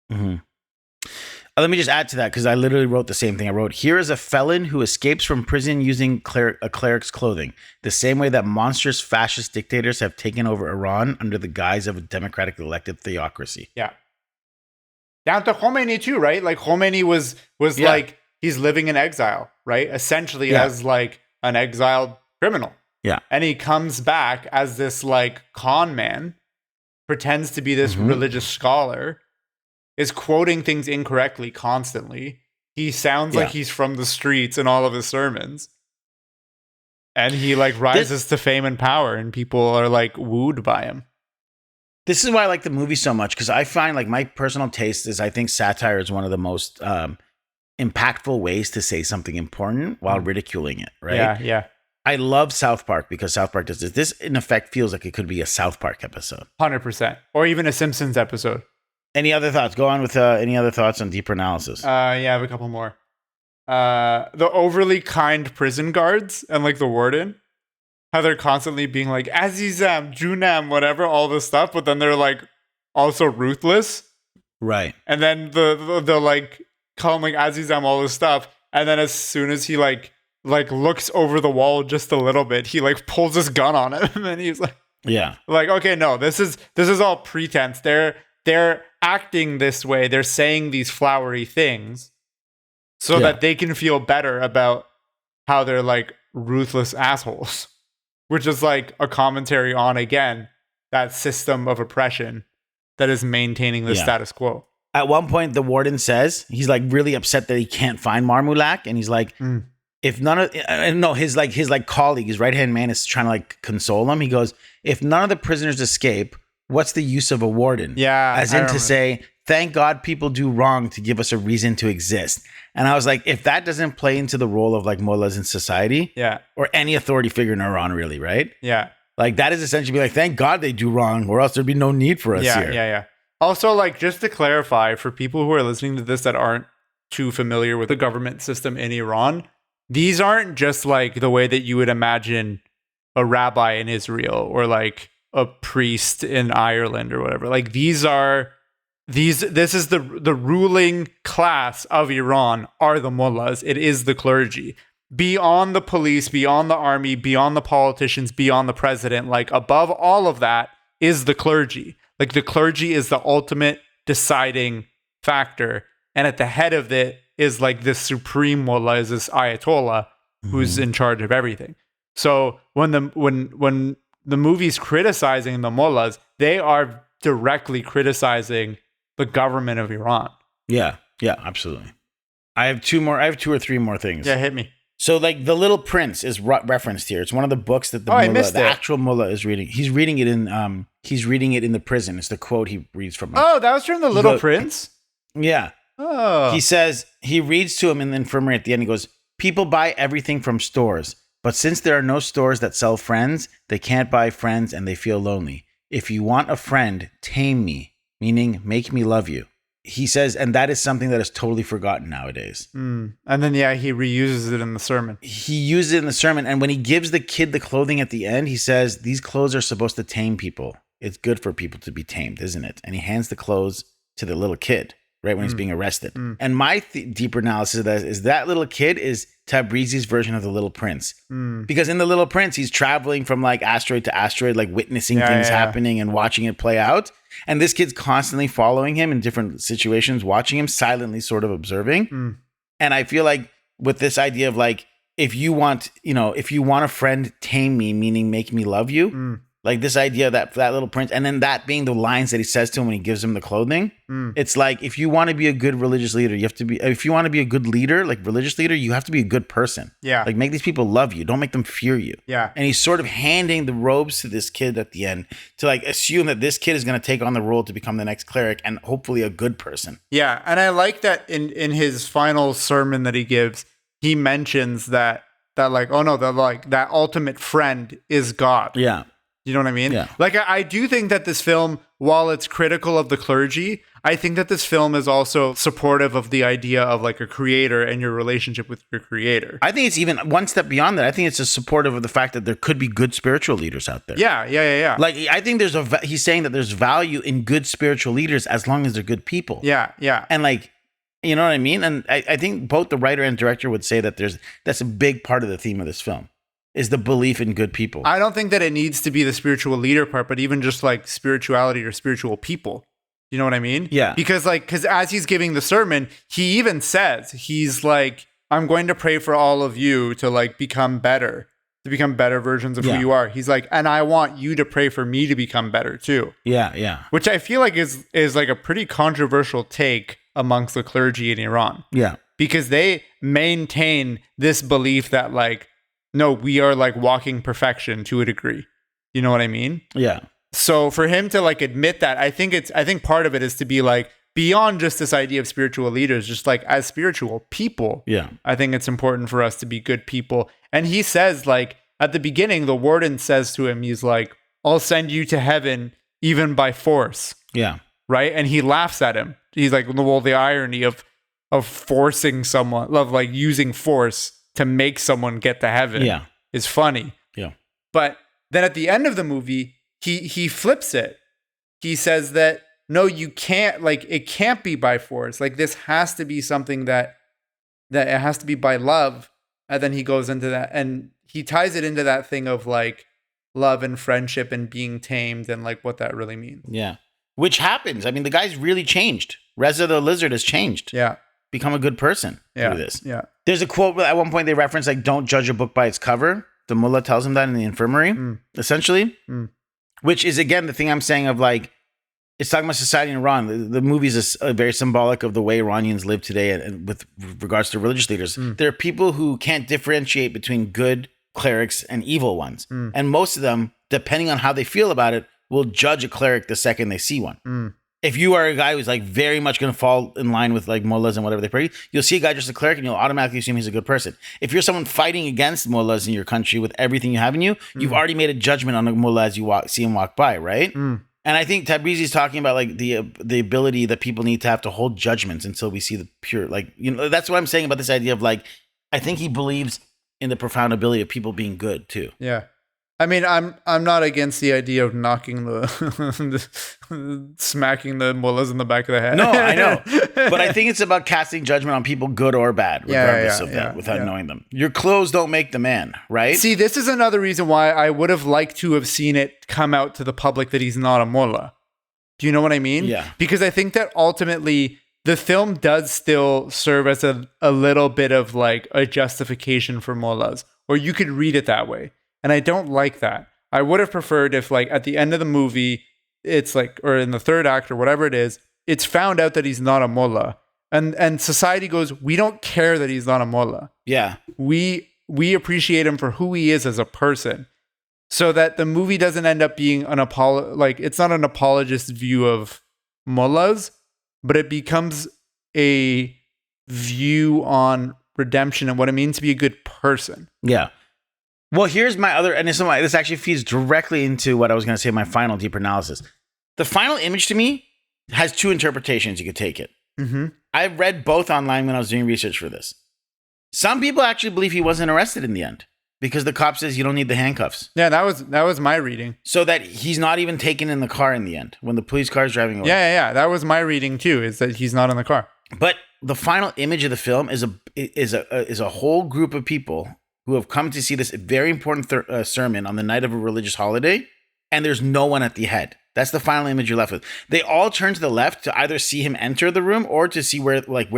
Mm-hmm. Let me just add to that, because I literally wrote the same thing. I wrote, here is a felon who escapes from prison using a cleric's clothing, the same way that monstrous fascist dictators have taken over Iran under the guise of a democratic elected theocracy. Yeah. Down to Khomeini too, right? Like, Khomeini was like, he's living in exile, right? Essentially as like an exiled criminal. Yeah. And he comes back as this like con man, pretends to be this religious scholar, is quoting things incorrectly constantly. He sounds like he's from the streets in all of his sermons. And he like rises to fame and power, and people are like wooed by him. This is why I like the movie so much, because I find, like, my personal taste is, I think satire is one of the most impactful ways to say something important while ridiculing it, right? Yeah, yeah. I love South Park because South Park does this. This, in effect, feels like it could be a South Park episode. 100%. Or even a Simpsons episode. Any other thoughts? Go on with any other thoughts on deeper analysis. Yeah, I have a couple more. The overly kind prison guards and, like, the warden. How they're constantly being like, Azizam, Junam, whatever, all this stuff. But then they're, like, also ruthless. Right. And then they'll, like, call him, like, Azizam, all this stuff. And then as soon as he, like looks over the wall just a little bit, he like pulls his gun on him, and he's like, okay, no, this is all pretense. They're acting this way. They're saying these flowery things so that they can feel better about how they're like ruthless assholes, which is like a commentary on, again, that system of oppression that is maintaining the status quo. At one point, the warden says he's like really upset that he can't find Marmulak, and he's like, if none of his colleague, his right-hand man, is trying to like console him. He goes, if none of the prisoners escape, what's the use of a warden? Yeah. As in to say, thank God people do wrong to give us a reason to exist. And I was like, if that doesn't play into the role of like mullahs in society, or any authority figure in Iran, really, right? Yeah. Like, that is essentially like, thank God they do wrong, or else there'd be no need for us here. Yeah. Also, like, just to clarify for people who are listening to this that aren't too familiar with the government system in Iran, these aren't just like the way that you would imagine a rabbi in Israel or like a priest in Ireland or whatever. Like, this is the ruling class of Iran are the mullahs. It is the clergy. Beyond the police, beyond the army, beyond the politicians, beyond the president, like above all of that is the clergy. Like the clergy is the ultimate deciding factor. And at the head of it is like this supreme mullah, is this ayatollah who's in charge of everything. So when the movie's criticizing the mullahs, they are directly criticizing the government of Iran. Yeah, absolutely. I have two or three more things. Yeah, hit me. So, like, The Little Prince is referenced here. It's one of the books that the actual mullah is reading. He's reading it in the prison. It's the quote he reads from. Oh, that was from The Little Prince? Yeah. Oh. He says, he reads to him in the infirmary at the end. He goes, "People buy everything from stores, but since there are no stores that sell friends, they can't buy friends and they feel lonely. If you want a friend, tame me, meaning make me love you." He says, and that is something that is totally forgotten nowadays. And then, he reuses it in the sermon. He uses it in the sermon. And when he gives the kid the clothing at the end, he says, these clothes are supposed to tame people. It's good for people to be tamed, isn't it? And he hands the clothes to the little kid right when he's being arrested. And my deeper analysis of that is that little kid is Tabrizi's version of the Little Prince. Because in the Little Prince, he's traveling from like asteroid to asteroid, like witnessing things happening and watching it play out. And this kid's constantly following him in different situations, watching him, silently sort of observing. And I feel like with this idea of like, if you want a friend, tame me, meaning make me love you. Like this idea that Little Prince, and then that being the lines that he says to him when he gives him the clothing. It's like, if you want to be a good religious leader, if you want to be a good leader, like religious leader, you have to be a good person. Yeah. Like make these people love you. Don't make them fear you. Yeah. And he's sort of handing the robes to this kid at the end to like assume that this kid is going to take on the role to become the next cleric and hopefully a good person. Yeah. And I like that in his final sermon that he gives, he mentions that like, oh no, that ultimate friend is God. Yeah. You know what I mean? Yeah. Like, I do think that this film, while it's critical of the clergy, I think that this film is also supportive of the idea of like a creator and your relationship with your creator. I think it's even one step beyond that. I think it's just supportive of the fact that there could be good spiritual leaders out there. Yeah. Like, I think he's saying that there's value in good spiritual leaders as long as they're good people. Yeah. And like, you know what I mean? And I think both the writer and director would say that that's a big part of the theme of this film. Is the belief in good people. I don't think that it needs to be the spiritual leader part, but even just like spirituality or spiritual people. You know what I mean? Yeah. Because as he's giving the sermon, he even says, he's like, I'm going to pray for all of you to like become better versions of who you are. He's like, and I want you to pray for me to become better too. Yeah. Which I feel like is like a pretty controversial take amongst the clergy in Iran. Yeah. Because they maintain this belief that like, no, we are like walking perfection to a degree. You know what I mean? Yeah. So for him to like admit that, I think part of it is to be like, beyond just this idea of spiritual leaders, just like as spiritual people. Yeah. I think it's important for us to be good people. And he says, like, at the beginning, the warden says to him, he's like, I'll send you to heaven even by force. Yeah. Right? And he laughs at him. He's like, well, the irony of forcing someone, of like using force to make someone get to heaven is funny. Yeah. But then at the end of the movie, he flips it. He says that, no, you can't, like, it can't be by force. Like, this has to be something that it has to be by love. And then he goes into that and he ties it into that thing of like love and friendship and being tamed and like what that really means. Yeah. Which happens. I mean, the guy's really changed. Reza the Lizard has changed. Yeah. Become a good person through this. Yeah. There's a quote at one point they reference like, don't judge a book by its cover. The mullah tells him that in the infirmary, essentially, which is, again, the thing I'm saying of like, it's talking about society in Iran. The movie is very symbolic of the way Iranians live today and with regards to religious leaders. There are people who can't differentiate between good clerics and evil ones. And most of them, depending on how they feel about it, will judge a cleric the second they see one. If you are a guy who's like very much going to fall in line with like mullahs and whatever they pray, you'll see a guy just a cleric and you'll automatically assume he's a good person. If you're someone fighting against mullahs in your country with everything you have in you, you've already made a judgment on a mullah as you see him walk by, right? And I think Tabrizi is talking about like the ability that people need to have to hold judgments until we see the pure, like, you know, that's what I'm saying about this idea of like, I think he believes in the profound ability of people being good too. Yeah. I mean, I'm not against the idea of knocking smacking the mullahs in the back of the head. No, I know. But I think it's about casting judgment on people, good or bad, regardless of that, without knowing them. Your clothes don't make the man, right? See, this is another reason why I would have liked to have seen it come out to the public that he's not a mullah. Do you know what I mean? Yeah. Because I think that ultimately the film does still serve as a little bit of like a justification for mullahs, or you could read it that way. And I don't like that. I would have preferred if like at the end of the movie, it's like, or in the third act or whatever it is, it's found out that he's not a mullah. And society goes, we don't care that he's not a mullah. Yeah. We appreciate him for who he is as a person. So that the movie doesn't end up being it's not an apologist view of mullahs, but it becomes a view on redemption and what it means to be a good person. Yeah. Well, here's my other, and this actually feeds directly into what I was going to say, my final deeper analysis. The final image to me has two interpretations. You could take it. Mm-hmm. I read both online when I was doing research for this. Some people actually believe he wasn't arrested in the end because the cop says you don't need the handcuffs. Yeah, that was my reading. So that he's not even taken in the car in the end when the police car is driving away. Yeah. That was my reading too, is that he's not in the car. But the final image of the film is a whole group of people who have come to see this very important sermon on the night of a religious holiday, and there's no one at the head. That's the final image you're left with. They all turn to the left to either see him enter the room or to see where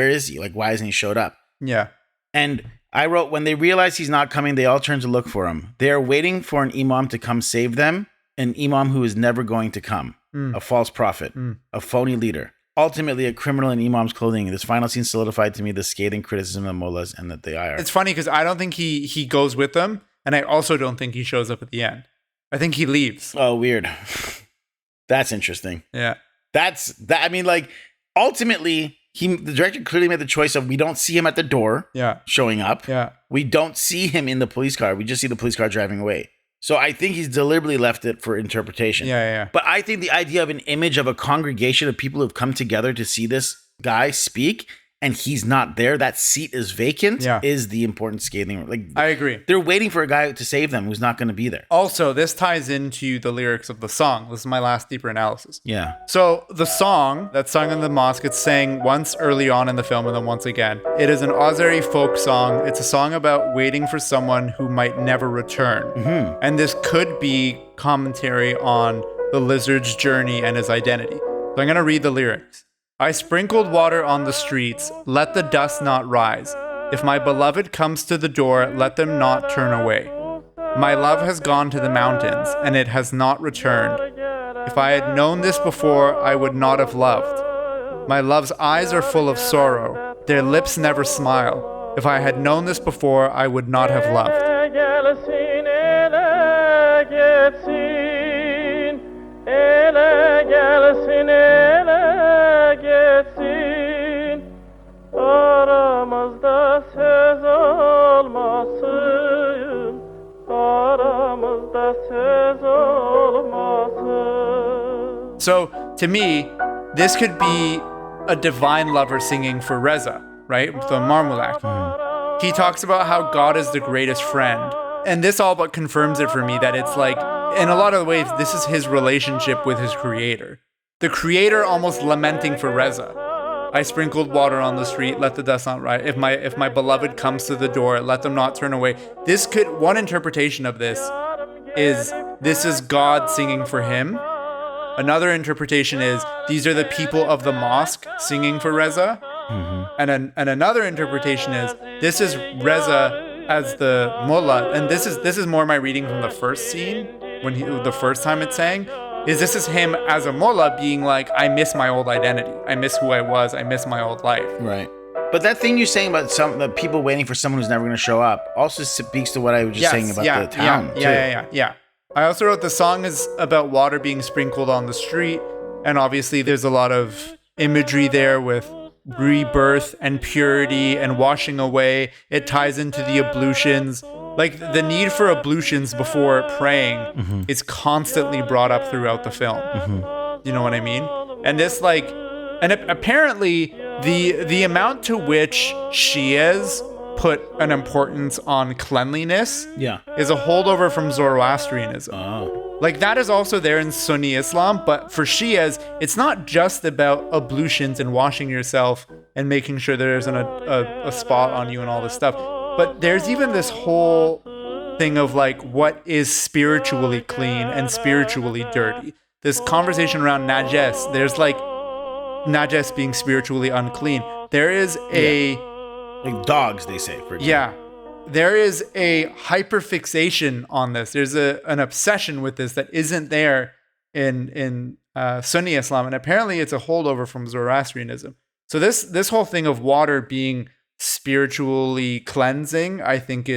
is he? Like, why hasn't he showed up? Yeah. And I wrote, when they realize he's not coming, they all turn to look for him. They are waiting for an imam to come save them, an imam who is never going to come, a false prophet, a phony leader. Ultimately, a criminal in imam's clothing. This final scene solidified to me the scathing criticism of mullahs and that they are. It's funny because I don't think he goes with them, and I also don't think he shows up at the end. I think he leaves. Oh, weird. That's interesting. Yeah. I mean, like, ultimately, the director clearly made the choice of we don't see him at the door showing up. Yeah. We don't see him in the police car. We just see the police car driving away. So I think he's deliberately left it for interpretation. Yeah. But I think the idea of an image of a congregation of people who've come together to see this guy speak and he's not there, that seat is vacant, is the important scathing. Like, I agree. They're waiting for a guy to save them who's not going to be there. Also, this ties into the lyrics of the song. This is my last deeper analysis. Yeah. So the song that's sung in the mosque, it's sang once early on in the film and then once again. It is an Azeri folk song. It's a song about waiting for someone who might never return. Mm-hmm. And this could be commentary on the lizard's journey and his identity. So I'm going to read the lyrics. I sprinkled water on the streets, let the dust not rise. If my beloved comes to the door, let them not turn away. My love has gone to the mountains, and it has not returned. If I had known this before, I would not have loved. My love's eyes are full of sorrow, their lips never smile. If I had known this before, I would not have loved. Aramızda söz olmasın, aramızda söz olmasın. So, to me, this could be a divine lover singing for Reza, right? The Marmulak. Mm-hmm. He talks about how God is the greatest friend. And this all but confirms it for me that it's like, in a lot of ways, this is his relationship with his creator. The creator almost lamenting for Reza. I sprinkled water on the street, let the dust not rise. If my beloved comes to the door, let them not turn away. One interpretation of this is God singing for him. Another interpretation is these are the people of the mosque singing for Reza. Mm-hmm. And another interpretation is this is Reza as the mullah. And this is more my reading from the first scene when the first time it's sang. This is him as a mullah being like, I miss my old identity. I miss who I was. I miss my old life. Right. But that thing you're saying about the people waiting for someone who's never going to show up also speaks to what I was just saying about the town. Yeah. I also wrote the song is about water being sprinkled on the street. And obviously there's a lot of imagery there with rebirth and purity and washing away. It ties into the ablutions. Like, the need for ablutions before praying is constantly brought up throughout the film. You know what I mean? And this, like, apparently the amount to which Shias put an importance on cleanliness Yeah. is a holdover from Zoroastrianism. Oh. Like that is also there in Sunni Islam, but for Shias, it's not just about ablutions and washing yourself and making sure there isn't a spot on you and all this stuff. But there's even this whole thing of like what is spiritually clean and spiritually dirty. This conversation around najas, there's like najas being spiritually unclean. There is a Like dogs, they say. For example. yeah. There is a hyperfixation on this. There's an obsession with this that isn't there in Sunni Islam, and apparently it's a holdover from Zoroastrianism. So this whole thing of water being spiritually cleansing, I think,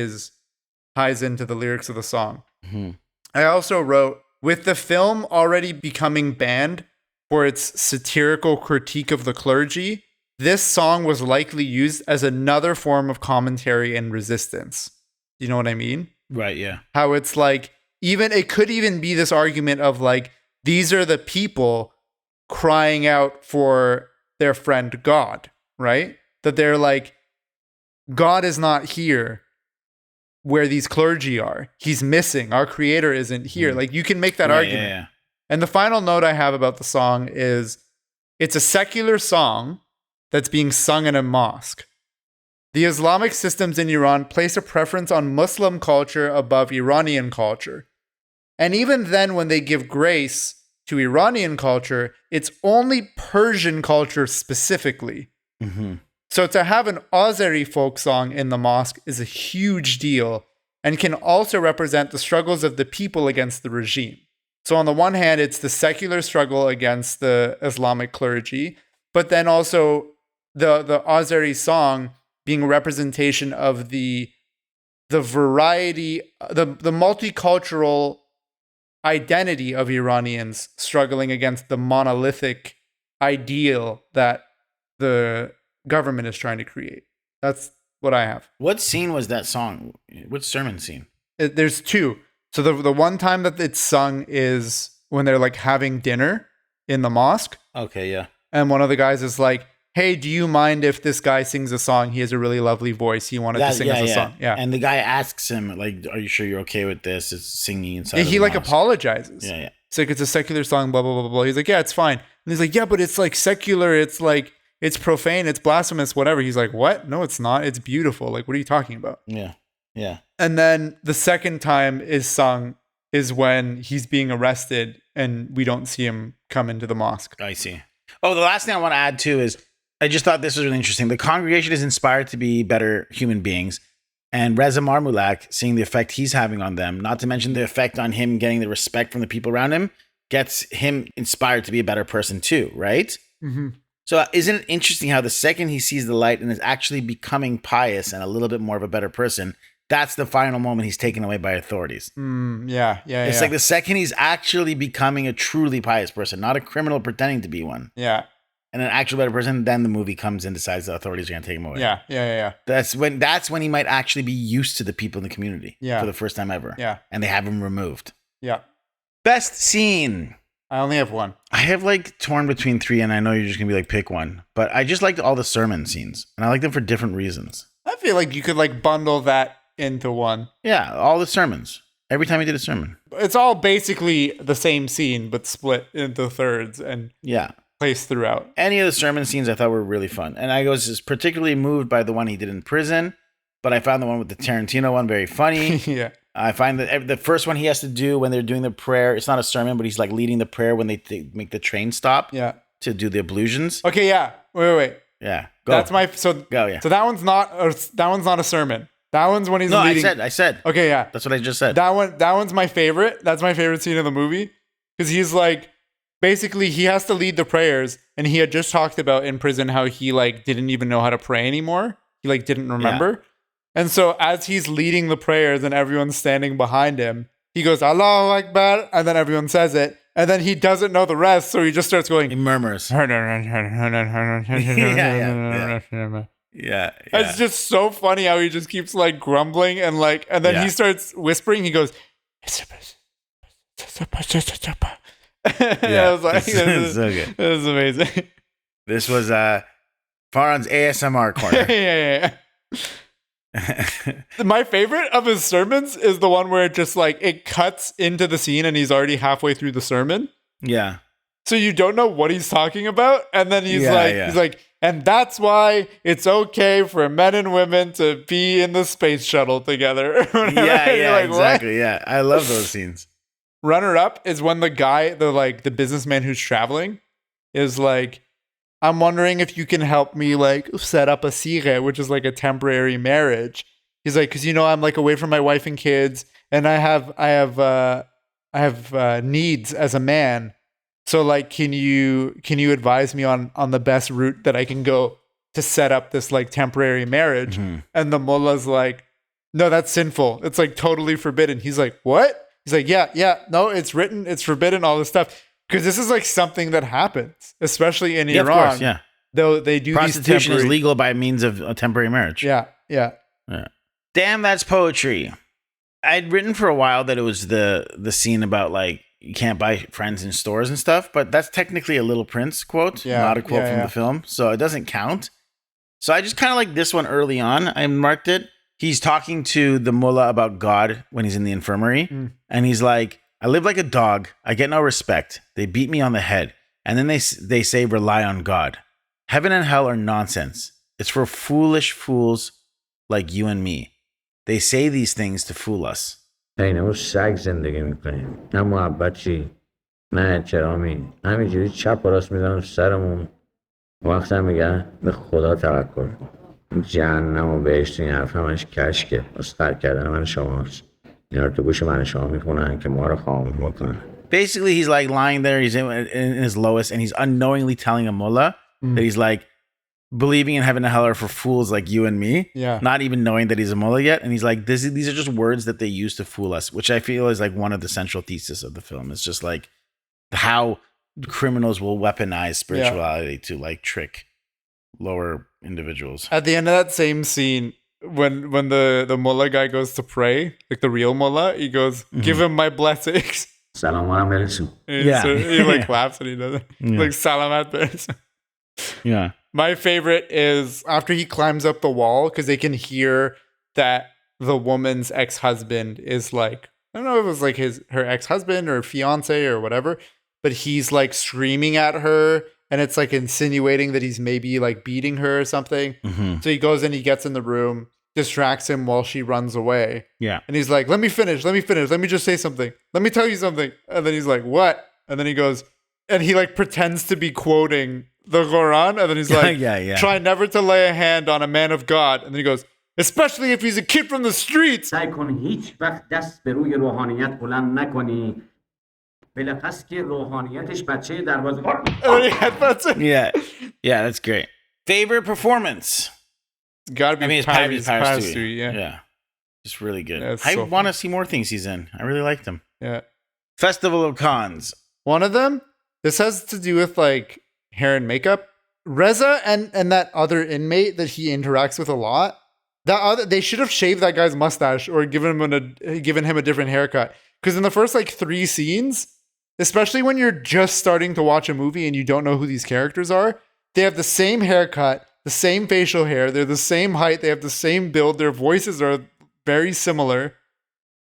ties into the lyrics of the song. Mm-hmm. I also wrote, with the film already becoming banned for its satirical critique of the clergy, this song was likely used as another form of commentary and resistance. You know what I mean? Right, yeah. How it's like, it could even be this argument of like, these are the people crying out for their friend God, right? That they're like, God is not here where these clergy are. He's missing. Our creator isn't here. Like you can make that argument. Yeah. And the final note I have about the song is it's a secular song that's being sung in a mosque. The Islamic systems in Iran place a preference on Muslim culture above Iranian culture. And even then, when they give grace to Iranian culture, it's only Persian culture specifically. Mm-hmm. So to have an Azeri folk song in the mosque is a huge deal and can also represent the struggles of the people against the regime. So on the one hand, it's the secular struggle against the Islamic clergy, but then also the Azeri song being a representation of the variety, the multicultural identity of Iranians struggling against the monolithic ideal that the government is trying to create. That's what I have. What scene was that song? Which sermon scene? There's two. So the one time that it's sung is when they're like having dinner in the mosque. Okay, yeah. And one of the guys is like, hey, do you mind if this guy sings a song? He has a really lovely voice. He wanted to sing us a song. Yeah. And the guy asks him, like, are you sure you're okay with this? It's singing inside. Yeah, of he the like mosque. apologizes. Yeah. It's like, it's a secular song, blah, blah, blah, blah. He's like, yeah, it's fine. And he's like, yeah, but it's like secular. It's like, it's profane. It's blasphemous, whatever. He's like, what? No, it's not. It's beautiful. Like, what are you talking about? Yeah. And then the second time is sung is when he's being arrested and we don't see him come into the mosque. I see. Oh, the last thing I want to add too is I just thought this was really interesting. The congregation is inspired to be better human beings. And Reza Marmulak, seeing the effect he's having on them, not to mention the effect on him getting the respect from the people around him, gets him inspired to be a better person too, right? Mm-hmm. So isn't it interesting how the second he sees the light and is actually becoming pious and a little bit more of a better person, that's the final moment he's taken away by authorities. Yeah. It's like the second he's actually becoming a truly pious person, not a criminal pretending to be one. Yeah. And an actual better person, then the movie comes and decides the authorities are going to take him away. Yeah. That's when he might actually be used to the people in the community for the first time ever. Yeah. And they have him removed. Yeah. Best scene. I only have one. I have like torn between three, and I know you're just going to be like, pick one. But I just liked all the sermon scenes, and I like them for different reasons. I feel like you could like bundle that into one. Yeah, all the sermons. Every time he did a sermon. It's all basically the same scene, but split into thirds and placed throughout. Any of the sermon scenes I thought were really fun. And I was just particularly moved by the one he did in prison, but I found the one with the Tarantino one very funny. Yeah. I find that the first one he has to do when they're doing the prayer, it's not a sermon, but he's like leading the prayer when they make the train stop to do the ablutions. Okay, yeah. Wait. Yeah. Go. That's my Go, yeah. So that one's not a sermon. That one's when he's leading. I said. Okay, yeah. That's what I just said. That one's my favorite. That's my favorite scene of the movie because he's like basically he has to lead the prayers and he had just talked about in prison how he like didn't even know how to pray anymore. He like didn't remember. Yeah. And so as he's leading the prayers and everyone's standing behind him, he goes, Allahu Akbar, and then everyone says it. And then he doesn't know the rest, so he just starts going. He murmurs. Yeah. It's just so funny how he just keeps like grumbling and then he starts whispering. He goes, I was like, this is amazing. This was Farhan's ASMR corner. Yeah. My favorite of his sermons is the one where it just like it cuts into the scene and he's already halfway through the sermon. Yeah. So you don't know what he's talking about. And then he's Yeah. like, and that's why it's okay for men and women to be in the space shuttle together. Yeah, Like, exactly. Yeah. I love those scenes. Runner up is when the guy, the businessman who's traveling is like, I'm wondering if you can help me like set up a sighe, which is like a temporary marriage. He's like, cause I'm like away from my wife and kids and I have needs as a man. So like, can you advise me on the best route that I can go to set up this like temporary marriage? Mm-hmm. And the mullah's like, no, that's sinful. It's like totally forbidden. He's like, what? He's like, yeah, no, it's written, it's forbidden, all this stuff. Because this is like something that happens, especially in Iran. Of course, yeah. Though they do prostitution is legal by means of a temporary marriage. Yeah. Damn, that's poetry. I'd written for a while that it was the scene about like you can't buy friends in stores and stuff, but that's technically a Little Prince quote, not a quote from the film, so it doesn't count. So I just kind of like this one early on. I marked it. He's talking to the mullah about God when he's in the infirmary, and he's like, I live like a dog. I get no respect. They beat me on the head. And then they say, rely on God. Heaven and hell are nonsense. It's for foolish fools like you and me. They say these things to fool us. اینه ما سگ زندگی میکنیم نه محبت چی نه احترامی همینجوری چپ و راست میزنم سرمون وقت هم میگن به خدا توکل جهنم و بهشت این حرف همش کشکه مسخر کردن من شماست اینا رو تو گوش من شما میخونن که ما رو خاموش بکنن. Basically, he's like lying there. He's in his lowest, and he's unknowingly telling a mullah that he's like believing in heaven and hell are for fools like you and me. Yeah. Not even knowing that he's a mullah yet. And he's like, these are just words that they use to fool us, which I feel is like one of the central thesis of the film. It's just like how criminals will weaponize spirituality to like trick lower individuals. At the end of that same scene, when the mullah guy goes to pray, like the real mullah, he goes, give him my blessings. سلام هم برسون. He like claps and he does it. Like salamat bersun. Yeah. My favorite is after he climbs up the wall because they can hear that the woman's ex-husband is like, I don't know if it was like her ex-husband or fiance or whatever, but he's like screaming at her and it's like insinuating that he's maybe like beating her or something. So he goes in, he gets in the room, distracts him while she runs away. Yeah. And he's like, let me finish. Let me just say something. Let me tell you something. And then he's like, what? And then he goes, and he like pretends to be quoting the Quran. And then he's like, try never to lay a hand on a man of God. And then he goes, especially if he's a kid from the streets. سعی کن هیچ وقت دست به روی روحانیت بلند نکنی. بلخص که روحانیتش بچه دروازه. And then he headbutts it. Yeah, that's great. Favorite performance? It's gotta be it's Paris Stewie. yeah. Yeah. Just really good. Yeah, it's I so want to see more things he's in. I really liked him. Yeah. Festival of Cons. One of them, this has to do with like hair and makeup. Reza and that other inmate that he interacts with a lot, they should have shaved that guy's mustache or given him a different haircut. Because in the first like 3 scenes, especially when you're just starting to watch a movie and you don't know who these characters are, they have the same haircut, the same facial hair, they're the same height, they have the same build, their voices are very similar.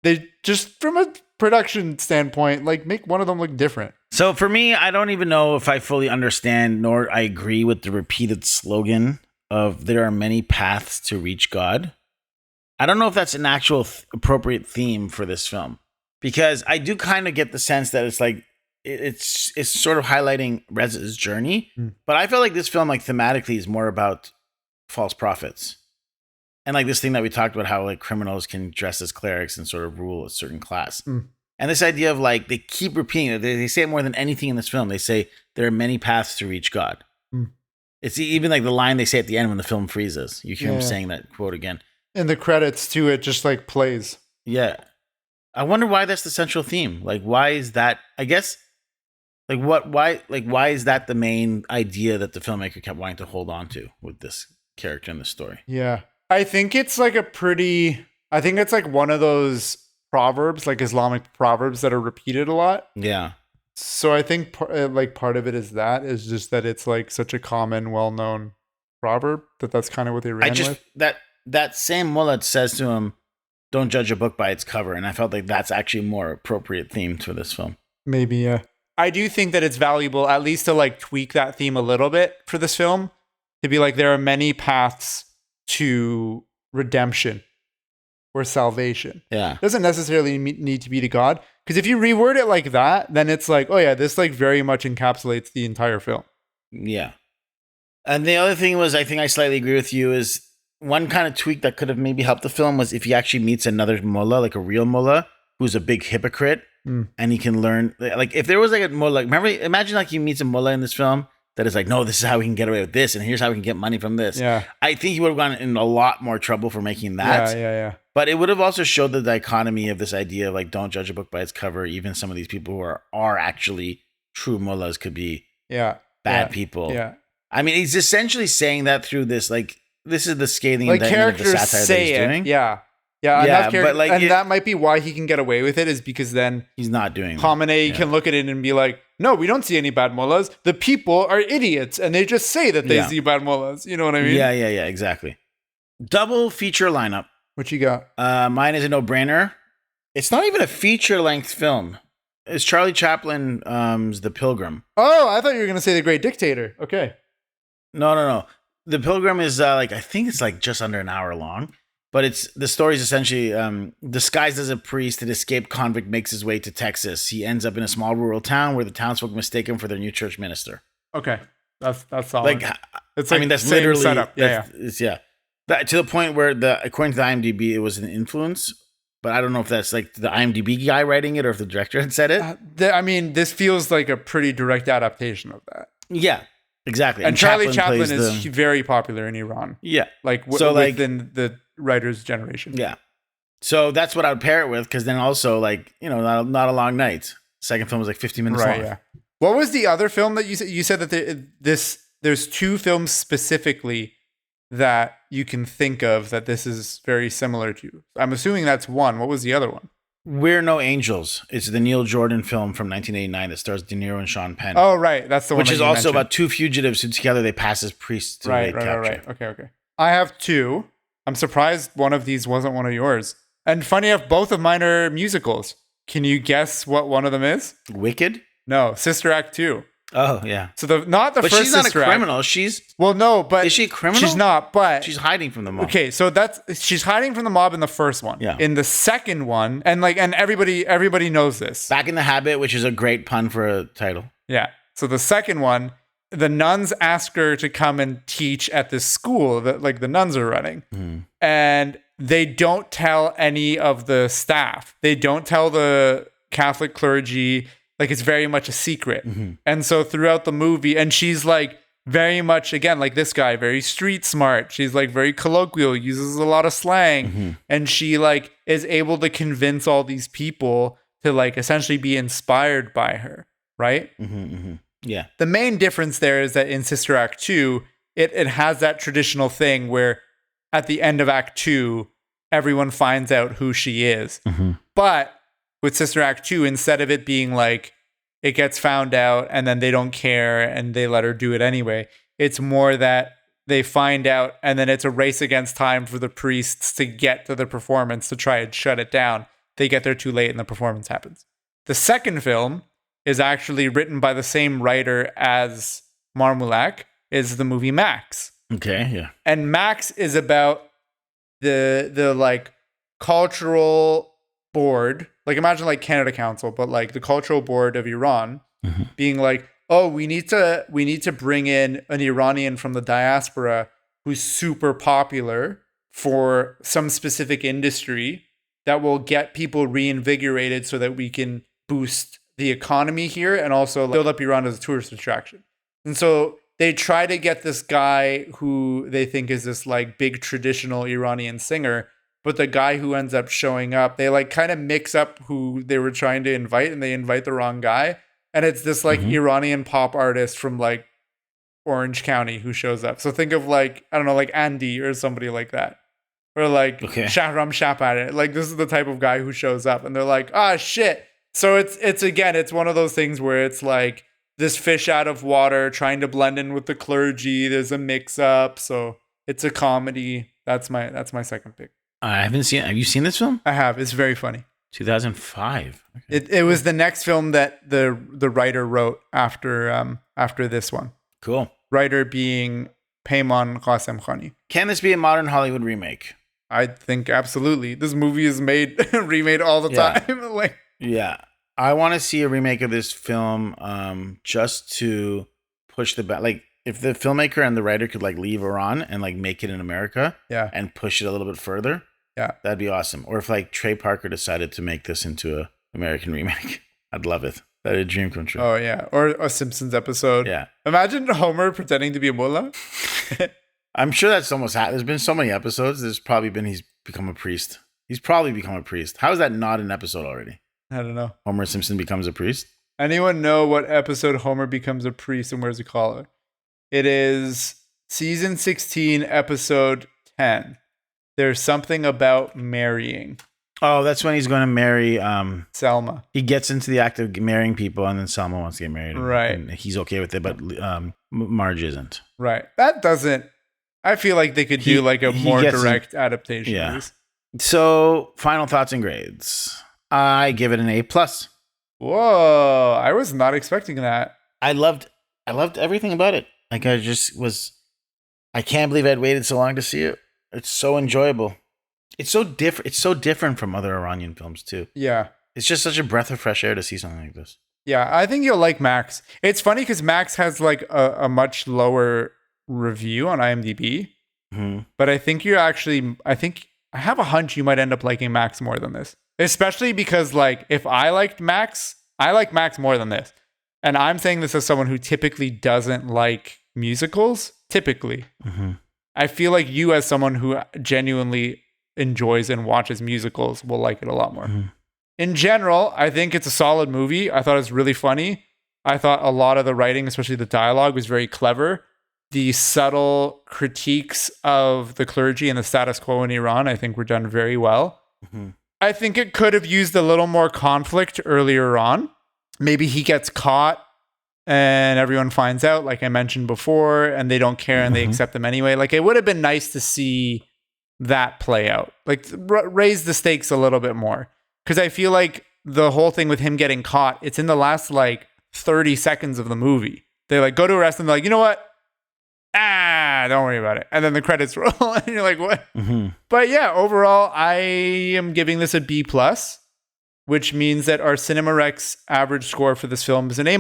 They just, from a production standpoint, like make one of them look different. So for me, I don't even know if I fully understand nor I agree with the repeated slogan of there are many paths to reach God. I don't know if that's an actual appropriate theme for this film, because I do kind of get the sense that it's like it's sort of highlighting Reza's journey, but I feel like this film, like thematically, is more about false prophets and like this thing that we talked about, how like criminals can dress as clerics and sort of rule a certain class. And this idea of like, they keep repeating it. They say it more than anything in this film. They say there are many paths to reach God. It's even like the line they say at the end when the film freezes. You hear him saying that quote again. And the credits too, it just like plays. Yeah. I wonder why that's the central theme. Like, why is that, I guess, like why is that the main idea that the filmmaker kept wanting to hold on to with this character in the story? Yeah. I think it's like one of those proverbs, like Islamic proverbs that are repeated a lot. Yeah. So I think part of it is just that it's like such a common, well-known proverb that's kind of what they ran with. that same mullah says to him, "Don't judge a book by its cover," and I felt like that's actually more appropriate theme for this film. Maybe, yeah. I do think that it's valuable, at least to like tweak that theme a little bit for this film, to be like, there are many paths to redemption or salvation. Yeah. It doesn't necessarily need to be to God. Because if you reword it like that, then it's like, oh yeah, this like very much encapsulates the entire film. Yeah. And the other thing was, I think I slightly agree with you, is one kind of tweak that could have maybe helped the film was if he actually meets another mullah, like a real mullah, who's a big hypocrite, and he can learn. Like, if there was like a mullah, imagine like he meets a mullah in this film that is like, no, this is how we can get away with this, and here's how we can get money from this. Yeah. I think he would have gone in a lot more trouble for making that. Yeah. But it would have also showed the dichotomy of this idea of like, don't judge a book by its cover. Even some of these people who are actually true mullahs could be bad people. Yeah. I mean, he's essentially saying that through this, like, this is the scathing Like indictment of the characters satire that say he's it. doing. Yeah, Yeah, but like, and that might be why he can get away with it, is because then he's not doing Khamenei can look at it and be like, no, we don't see any bad mullahs. The people are idiots, and they just say that they see bad mullahs. You know what I mean? Yeah, exactly. Double feature lineup. What you got? Mine is a no-brainer. It's not even a feature-length film. It's Charlie Chaplin's The Pilgrim. Oh, I thought you were going to say The Great Dictator. Okay. No. The Pilgrim is I think it's like just under an hour long. But the story is essentially disguised as a priest, an escaped convict makes his way to Texas. He ends up in a small rural town where the townsfolk mistake him for their new church minister. Okay, that's solid. That's literally setup. To the point where according to the IMDb, it was an influence. But I don't know if that's like the IMDb guy writing it or if the director had said it. This feels like a pretty direct adaptation of that. Yeah, exactly. And Charlie Chaplin is very popular in Iran. Yeah, within the writer's generation. Yeah. So that's what I would pair it with, because then also not a long night. Second film was like 50 minutes long. Yeah. What was the other film that you said? You said that there's two films specifically that you can think of that this is very similar to. I'm assuming that's one. What was the other one? We're No Angels. It's the Neil Jordan film from 1989 that stars De Niro and Sean Penn. Oh, right. That's the one. Which is also about two fugitives who together they pass as priests to evade capture. Right. Okay. I have two. I'm surprised one of these wasn't one of yours. And funny enough, both of mine are musicals. Can you guess what one of them is? Wicked? No, Sister Act 2. Oh, yeah. So not the but first she's not Sister a criminal. Act. But is she a criminal? She's not, but she's hiding from the mob. Okay, so she's hiding from the mob in the first one. Yeah. In the second one, and everybody knows this. Back in the Habit, which is a great pun for a title. Yeah. So the second one, the nuns ask her to come and teach at this school that like the nuns are running. And they don't tell any of the staff. They don't tell the Catholic clergy. Like, it's very much a secret. And so throughout the movie, and she's like very much, again, like this guy, very street smart. She's like very colloquial, uses a lot of slang. And she like is able to convince all these people to like essentially be inspired by her. Right? Yeah. The main difference there is that in Sister Act 2, it has that traditional thing where at the end of Act 2, everyone finds out who she is. But with Sister Act 2, instead of it being like it gets found out and then they don't care and they let her do it anyway, it's more that they find out and then it's a race against time for the priests to get to the performance to try and shut it down. They get there too late and the performance happens. The second film is actually written by the same writer as Marmulak, is the movie Max. Okay, yeah. And Max is about the like cultural board, like imagine like Canada Council, but like the cultural board of Iran being like, oh, we need to bring in an Iranian from the diaspora who's super popular for some specific industry that will get people reinvigorated so that we can boost the economy here and also build up Iran as a tourist attraction. And so they try to get this guy who they think is this like big traditional Iranian singer, but the guy who ends up showing up, they like kind of mix up who they were trying to invite and they invite the wrong guy. And it's this like Iranian pop artist from like Orange County who shows up. So think of like, I don't know, like Andy or somebody like that. Or like Shahram Shapar. Like this is the type of guy who shows up and they're like, ah, shit. So it's again, it's one of those things where it's like this fish out of water trying to blend in with the clergy. There's a mix up. So it's a comedy. That's my second pick. I haven't seen. Have you seen this film? I have. It's very funny. 2005. Okay. It was the next film that the writer wrote after this one. Cool. Writer being Peyman Qasemkhani. Can this be a modern Hollywood remake? I think absolutely. This movie is remade all the Yeah. time. Like, Yeah. I want to see a remake of this film just to push the back. Like, if the filmmaker and the writer could like leave Iran and like make it in America yeah, and push it a little bit further, yeah. that'd be awesome. Or if like Trey Parker decided to make this into a American remake, I'd love it. That'd be a dream come true. Oh yeah, or a Simpsons episode. Yeah. Imagine Homer pretending to be a mullah. I'm sure that's almost there's been so many episodes. There's probably been he's become a priest. He's probably become a priest. How is that not an episode already? I don't know. Homer Simpson becomes a priest? Anyone know what episode Homer becomes a priest and wears a collar? It is season 16, episode 10. There's something about marrying. Oh, that's when he's going to marry. Selma. He gets into the act of marrying people, and then Selma wants to get married. Right. And he's okay with it, but Marge isn't. Right. That doesn't. I feel like they could do like a he more gets direct adaptation. Yeah. Of this. So, final thoughts and grades. I give it an A+. Whoa. I was not expecting that. I loved everything about it. Like, I can't believe I'd waited so long to see it. It's so enjoyable. It's so different. It's so different from other Iranian films too. Yeah. It's just such a breath of fresh air to see something like this. Yeah. I think you'll like Max. It's funny because Max has like a much lower review on IMDb. Mm-hmm. But I think I have a hunch you might end up liking Max more than this. Especially because like if I like Max more than this. And I'm saying this as someone who typically doesn't like musicals. Typically. Mm-hmm. I feel like you as someone who genuinely enjoys and watches musicals will like it a lot more. Mm-hmm. In general, I think it's a solid movie. I thought it was really funny. I thought a lot of the writing, especially the dialogue, was very clever. The subtle critiques of the clergy and the status quo in Iran, I think, were done very well. Mm-hmm. I think it could have used a little more conflict earlier on. Maybe he gets caught and everyone finds out, like I mentioned before, and they don't care and they accept them anyway. Like, it would have been nice to see that play out. Like, raise the stakes a little bit more. Because I feel like the whole thing with him getting caught, it's in the last, like, 30 seconds of the movie. They, like, go to arrest him. They're like, you know what? Don't worry about it. And then the credits roll and you're like, what? Mm-hmm. But yeah, overall, I am giving this a B+, which means that our Cinema Rex average score for this film is an A-,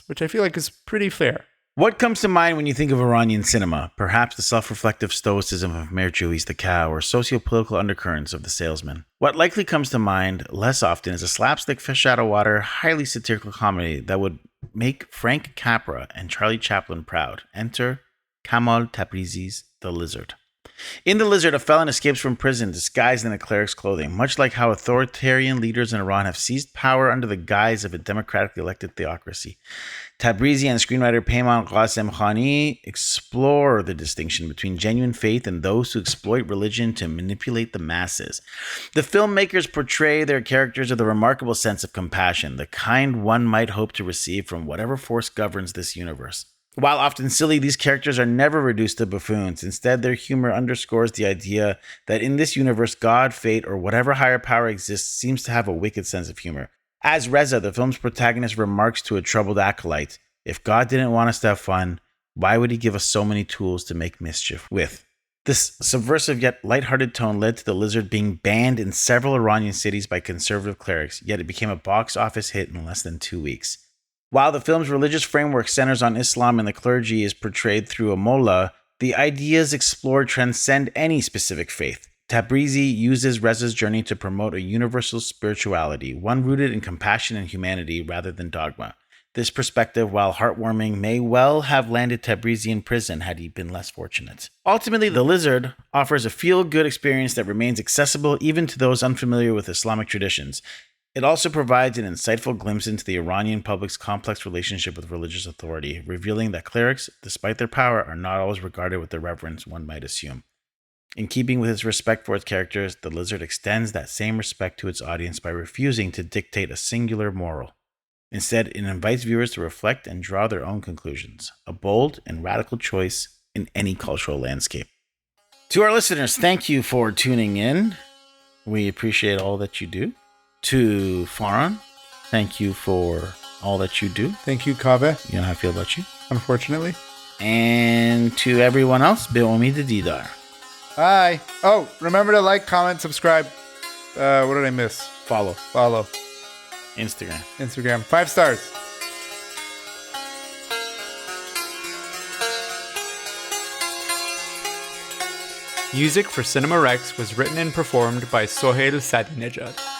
which I feel like is pretty fair. What comes to mind when you think of Iranian cinema? Perhaps the self-reflective stoicism of Mir Juiz the cow or socio-political undercurrents of the salesman. What likely comes to mind less often is a slapstick fish out of water, highly satirical comedy that would make Frank Capra and Charlie Chaplin proud. Enter Kamal Tabrizi's The Lizard. In The Lizard, a felon escapes from prison disguised in a cleric's clothing, much like how authoritarian leaders in Iran have seized power under the guise of a democratically elected theocracy. Tabrizi and screenwriter Peyman Qasemkhani explore the distinction between genuine faith and those who exploit religion to manipulate the masses. The filmmakers portray their characters with a remarkable sense of compassion, the kind one might hope to receive from whatever force governs this universe. While often silly, these characters are never reduced to buffoons. Instead, their humor underscores the idea that in this universe, God, fate, or whatever higher power exists seems to have a wicked sense of humor. As Reza, the film's protagonist, remarks to a troubled acolyte, if God didn't want us to have fun, why would he give us so many tools to make mischief with? This subversive yet lighthearted tone led to The Lizard being banned in several Iranian cities by conservative clerics, yet it became a box office hit in less than 2 weeks. While the film's religious framework centers on Islam and the clergy is portrayed through a mullah, the ideas explored transcend any specific faith. Tabrizi uses Reza's journey to promote a universal spirituality, one rooted in compassion and humanity rather than dogma. This perspective, while heartwarming, may well have landed Tabrizi in prison had he been less fortunate. Ultimately, The Lizard offers a feel-good experience that remains accessible even to those unfamiliar with Islamic traditions. It also provides an insightful glimpse into the Iranian public's complex relationship with religious authority, revealing that clerics, despite their power, are not always regarded with the reverence one might assume. In keeping with its respect for its characters, The Lizard extends that same respect to its audience by refusing to dictate a singular moral. Instead, it invites viewers to reflect and draw their own conclusions, a bold and radical choice in any cultural landscape. To our listeners, thank you for tuning in. We appreciate all that you do. To Farhan, thank you for all that you do. Thank you, Kaveh, You know how I feel about you. unfortunately. And to everyone else, Be'omid Didar. Bye. Oh, remember to like, comment, subscribe. What did I miss? Follow Follow. Instagram. Instagram. 5 stars. Music for Cinema Rex was written and performed by Sohail Sadinejad.